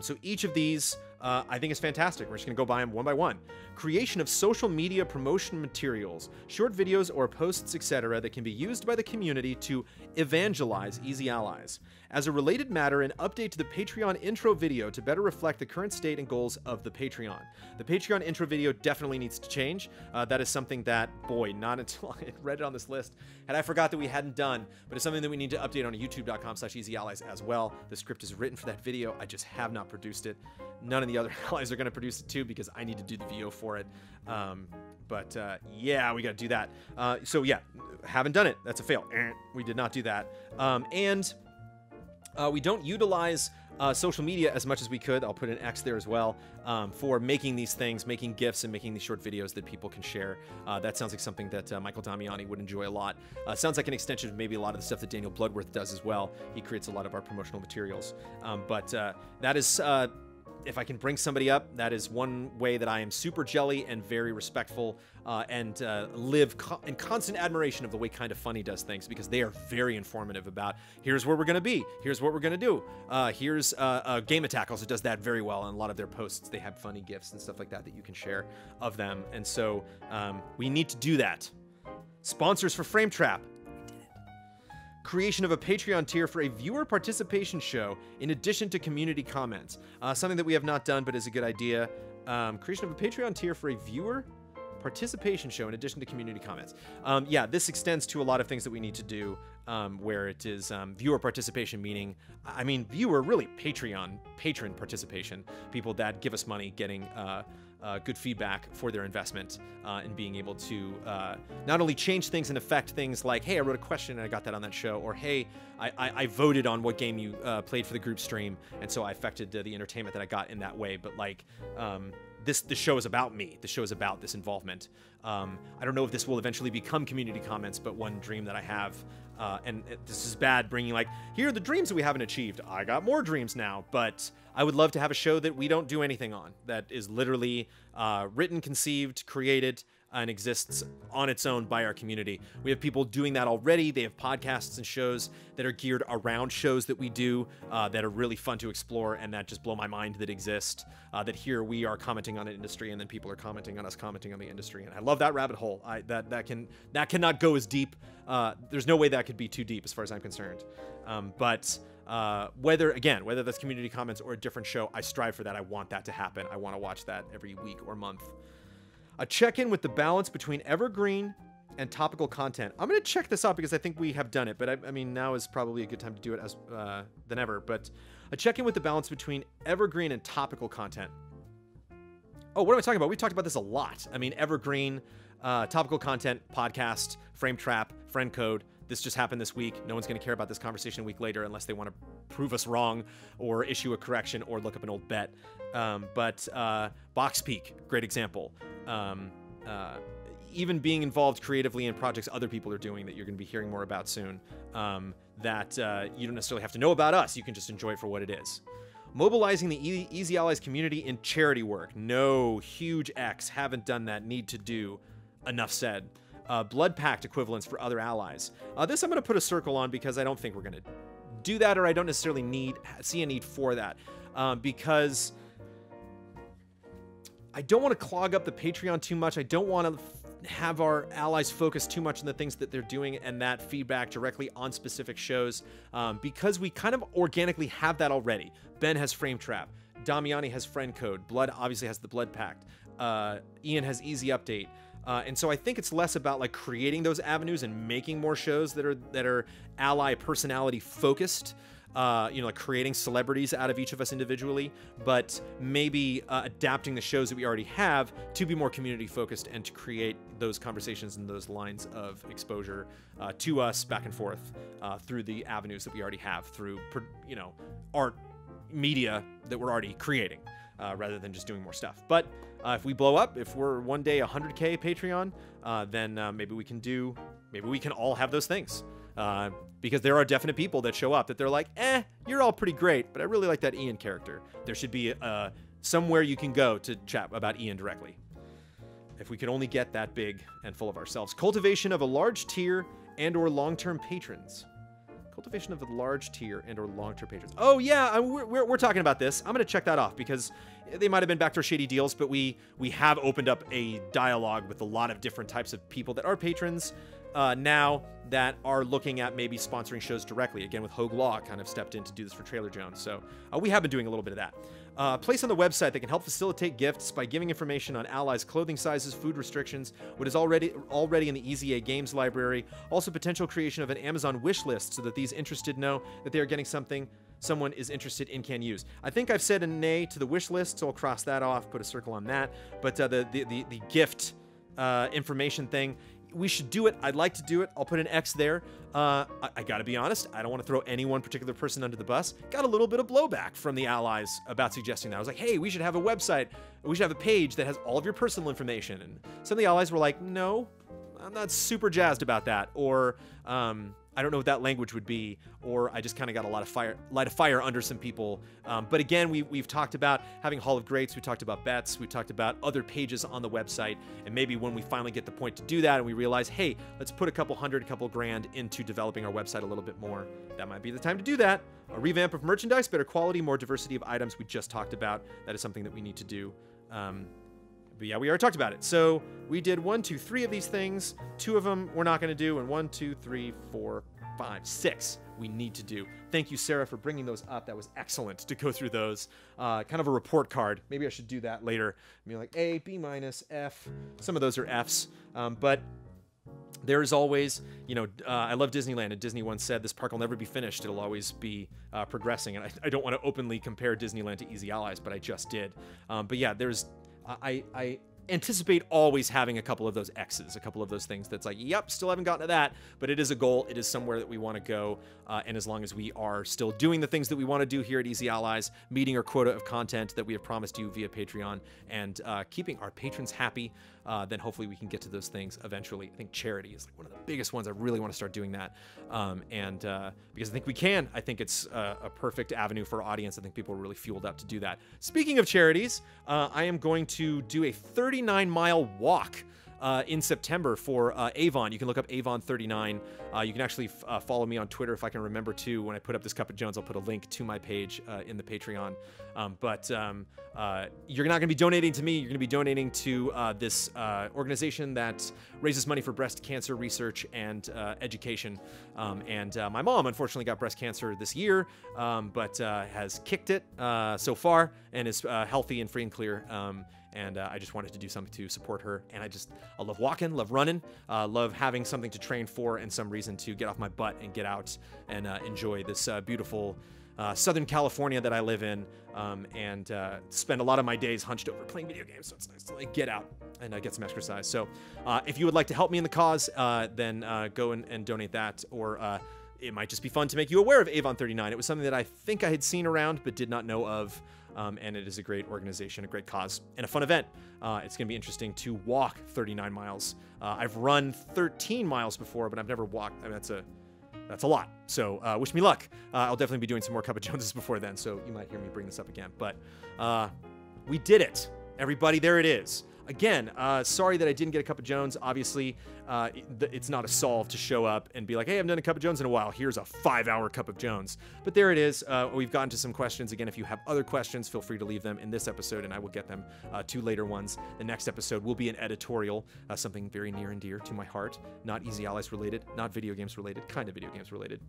So each of these I think is fantastic. We're just going to go by them one by one. Creation of social media promotion materials, short videos or posts, etc. that can be used by the community to evangelize Easy Allies. As a related matter, an update to the Patreon intro video to better reflect the current state and goals of the Patreon. The Patreon intro video definitely needs to change. That is something that, boy, not until I read it on this list had I forgot that we hadn't done, but it's something that we need to update on youtube.com/easyallies as well. The script is written for that video. I just have not produced it. None of the other allies are going to produce it too because I need to do the VO for it. Yeah, we got to do that. So yeah, haven't done it. That's a fail. We did not do that. We don't utilize social media as much as we could. I'll put an X there as well for making these things, making GIFs and making these short videos that people can share. That sounds like something that Michael Damiani would enjoy a lot. Sounds like an extension of maybe a lot of the stuff that Daniel Bloodworth does as well. He creates a lot of our promotional materials. That is... if I can bring somebody up, that is one way that I am super jelly and very respectful and live in constant admiration of the way Kind of Funny does things, because they are very informative about here's where we're going to be, here's what we're going to do. Here's Game Attack also does that very well. On a lot of their posts, they have funny GIFs and stuff like that that you can share of them. And so we need to do that. Sponsors for Frame Trap. Creation of a Patreon tier for a viewer participation show in addition to community comments. Something that we have not done but is a good idea. Creation of a Patreon tier for a viewer participation show in addition to community comments. Yeah, this extends to a lot of things that we need to do where it is viewer participation, meaning, I mean, viewer, really patron participation. People that give us money getting good feedback for their investment and being able to not only change things and affect things like, hey, I wrote a question and I got that on that show, or hey, I voted on what game you played for the group stream, and so I affected the entertainment that I got in that way. But like, the show is about me. The show is about this involvement. I don't know if this will eventually become community comments, but one dream that I have, and this is bad bringing like, here are the dreams that we haven't achieved. I got more dreams now, but I would love to have a show that we don't do anything on, that is literally written, conceived, created, and exists on its own by our community. We have people doing that already. They have podcasts and shows that are geared around shows that we do that are really fun to explore and that just blow my mind that exist. That here we are commenting on an industry and then people are commenting on us commenting on the industry. And I love that rabbit hole. That cannot go as deep. There's no way that could be too deep as far as I'm concerned. Whether that's community comments or a different show, I strive for that. I want that to happen. I want to watch that every week or month. A check-in with the balance between evergreen and topical content. I'm going to check this out because I think we have done it, but I mean, now is probably a good time to do it than ever. But a check-in with the balance between evergreen and topical content. Oh, what am I talking about? We've talked about this a lot. I mean, evergreen, topical content, podcast, Frame Trap, Friend Code. This just happened this week. No one's going to care about this conversation a week later unless they want to prove us wrong or issue a correction or look up an old bet. Box Peak, great example. Even being involved creatively in projects other people are doing that you're going to be hearing more about soon, that you don't necessarily have to know about us. You can just enjoy it for what it is. Mobilizing the Easy Allies community in charity work. No, huge X. Haven't done that. Need to do. Enough said. Blood Pact equivalents for other allies. This I'm going to put a circle on because I don't think we're going to do that, or I don't necessarily see a need for that, because I don't want to clog up the Patreon too much. I don't want to have our allies focus too much on the things that they're doing and that feedback directly on specific shows, because we kind of organically have that already. Ben has Frame Trap. Damiani has Friend Code. Blood obviously has the Blood Pact. Ian has Easy Update. And so I think it's less about like creating those avenues and making more shows that are ally personality focused. Like creating celebrities out of each of us individually, but maybe adapting the shows that we already have to be more community focused and to create those conversations and those lines of exposure to us back and forth through the avenues that we already have through, art media that we're already creating, rather than just doing more stuff. But if we blow up, if we're one day 100K Patreon, then maybe we can all have those things. Because there are definite people that show up that they're like, you're all pretty great, but I really like that Ian character. There should be somewhere you can go to chat about Ian directly. If we could only get that big and full of ourselves. Cultivation of a large tier and or long-term patrons. Cultivation of a large tier and or long-term patrons. Oh yeah, we're talking about this. I'm gonna check that off because they might have been backdoor shady deals, but we have opened up a dialogue with a lot of different types of people that are patrons now that are looking at maybe sponsoring shows directly. Again, with Hogue Law kind of stepped in to do this for Trailer Jones. So we have been doing a little bit of that. Place on the website that can help facilitate gifts by giving information on allies' clothing sizes, food restrictions, what is already in the EZA Games library. Also potential creation of an Amazon wish list so that these interested know that they are getting something someone is interested in can use. I think I've said a nay to the wish list, so I'll cross that off, put a circle on that. But the gift information thing, we should do it. I'd like to do it. I'll put an X there. I gotta be honest, I don't want to throw any one particular person under the bus. Got a little bit of blowback from the allies about suggesting that. I was like, hey, we should have a website. We should have a page that has all of your personal information. And some of the allies were like, no, I'm not super jazzed about that. Or, I don't know what that language would be, or I just kind of got a light of fire under some people. But again, we've talked about having Hall of Greats, we talked about bets, we talked about other pages on the website, and maybe when we finally get the point to do that and we realize, hey, let's put a couple grand into developing our website a little bit more, that might be the time to do that. A revamp of merchandise, better quality, more diversity of items, we just talked about. That is something that we need to do. But yeah, we already talked about it. So we did 1, 2, 3 of these things. 2 of them we're not going to do, and 1, 2, 3, 4, 5, 6 we need to do. Thank you, Sarah, for bringing those up. That was excellent to go through those. Kind of a report card. Maybe I should do that later. Be like A, B minus, F. Some of those are Fs. But there is always, I love Disneyland, and Disney once said, this park will never be finished. It'll always be progressing. And I don't want to openly compare Disneyland to Easy Allies, but I just did. But yeah, I anticipate always having a couple of those X's, a couple of those things that's like, yep, still haven't gotten to that, but it is a goal. It is somewhere that we want to go. And as long as we are still doing the things that we want to do here at Easy Allies, meeting our quota of content that we have promised you via Patreon, and keeping our patrons happy, then hopefully we can get to those things eventually. I think charity is like one of the biggest ones. I really want to start doing that. Because I think we can. I think it's a perfect avenue for our audience. I think people are really fueled up to do that. Speaking of charities, I am going to do a 39-mile walk in September for Avon. You can look up Avon39. You can actually follow me on Twitter if I can remember to. When I put up this Cup of Jones, I'll put a link to my page in the Patreon. But you're not going to be donating to me. You're going to be donating to this organization that raises money for breast cancer research and education. My mom, unfortunately, got breast cancer this year, but has kicked it so far and is healthy and free and clear. And I just wanted to do something to support her. And I love walking, love running, love having something to train for and some reason to get off my butt and get out and enjoy this beautiful Southern California that I live in, and spend a lot of my days hunched over playing video games. So it's nice to get out and get some exercise. So if you would like to help me in the cause, then go and donate that, or it might just be fun to make you aware of Avon39. It was something that I think I had seen around but did not know of. And it is a great organization, a great cause, and a fun event. It's going to be interesting to walk 39 miles. I've run 13 miles before, but I've never walked. I mean, that's a lot. So wish me luck. I'll definitely be doing some more Cup of Joneses before then, so you might hear me bring this up again. But we did it. Everybody, there it is. again, sorry that I didn't get a Cup of Jones. Obviously, it's not a solve to show up and be like, hey, I haven't done a Cup of Jones in a while. Here's a 5-hour Cup of Jones. But there it is. We've gotten to some questions. Again, if you have other questions, feel free to leave them in this episode, and I will get them to later ones. The next episode will be an editorial, something very near and dear to my heart. Not Easy Allies related, not video games related, kind of video games related.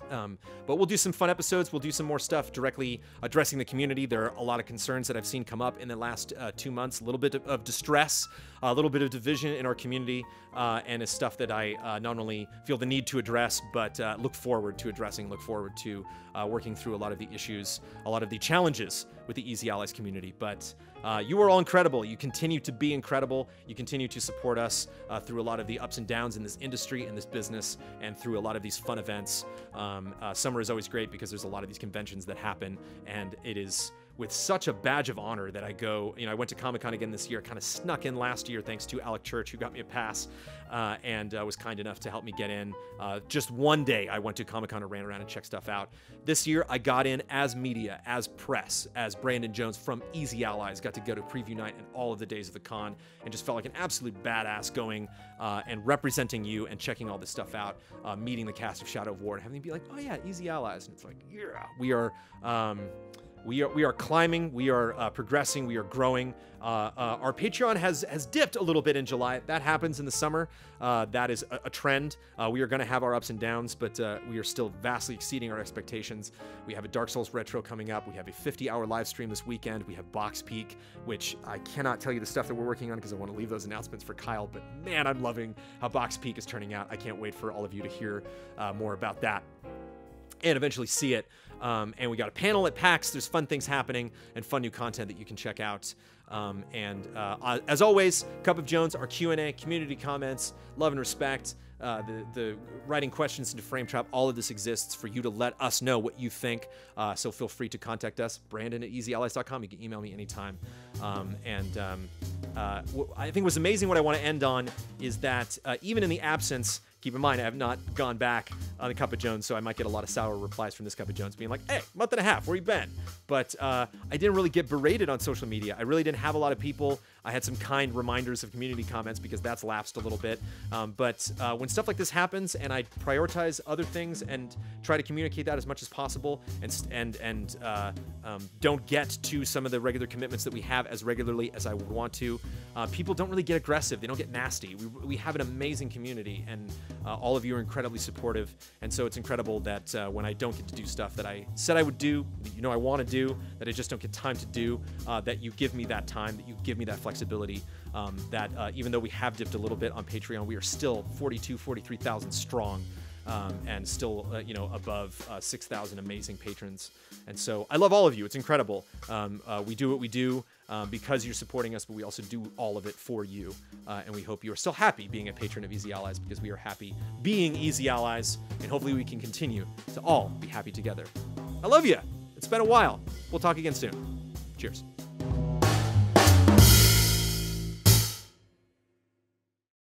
But we'll do some fun episodes. We'll do some more stuff directly addressing the community. There are a lot of concerns that I've seen come up in the last 2 months, a little bit of distress, a little bit of division in our community, and it's stuff that I not only feel the need to address, but look forward to addressing, look forward to working through a lot of the issues, a lot of the challenges with the Easy Allies community. But you are all incredible. You continue to be incredible. You continue to support us through a lot of the ups and downs in this industry, in this business, and through a lot of these fun events. Summer is always great because there's a lot of these conventions that happen, and it is with such a badge of honor that I go. I went to Comic-Con again this year, kind of snuck in last year thanks to Alec Church, who got me a pass and was kind enough to help me get in. Just one day I went to Comic-Con and ran around and checked stuff out. This year I got in as media, as press, as Brandon Jones from Easy Allies. Got to go to preview night and all of the days of the con, and just felt like an absolute badass going and representing you and checking all this stuff out, meeting the cast of Shadow of War and having them be like, oh yeah, Easy Allies. And it's like, yeah, we are climbing, we are progressing, we are growing. Our Patreon has dipped a little bit in July. That happens in the summer. That is a trend. We are going to have our ups and downs, but we are still vastly exceeding our expectations. We have a Dark Souls retro coming up. We have a 50-hour live stream this weekend. We have Box Peak, which I cannot tell you the stuff that we're working on because I want to leave those announcements for Kyle, but man, I'm loving how Box Peak is turning out. I can't wait for all of you to hear more about that and eventually see it. And we got a panel at PAX. There's fun things happening and fun new content that you can check out. As always, Cup of Jones, our Q&A, community comments, love and respect, the writing questions into Frame Trap, all of this exists for you to let us know what you think. So feel free to contact us, Brandon@EasyAllies.com. You can email me anytime. I think what's amazing, what I want to end on, is that even in the absence, keep in mind, I have not gone back on the Cup of Jones, so I might get a lot of sour replies from this Cup of Jones being like, hey, month and a half, where you been? But I didn't really get berated on social media. I really didn't have a lot of people. I had some kind reminders of community comments because that's lapsed a little bit. But when stuff like this happens and I prioritize other things and try to communicate that as much as possible and don't get to some of the regular commitments that we have as regularly as I would want to, people don't really get aggressive. They don't get nasty. We have an amazing community, and all of you are incredibly supportive. And so it's incredible that when I don't get to do stuff that I said I would do, that I want to do, that I just don't get time to do, that you give me that time, that you give me that flexibility, that even though we have dipped a little bit on Patreon, we are still 43,000 strong. And still, above 6,000 amazing patrons. And so I love all of you. It's incredible. We do what we do because you're supporting us, but we also do all of it for you. And we hope you are still happy being a patron of Easy Allies, because we are happy being Easy Allies, and hopefully we can continue to all be happy together. I love you. It's been a while. We'll talk again soon. Cheers.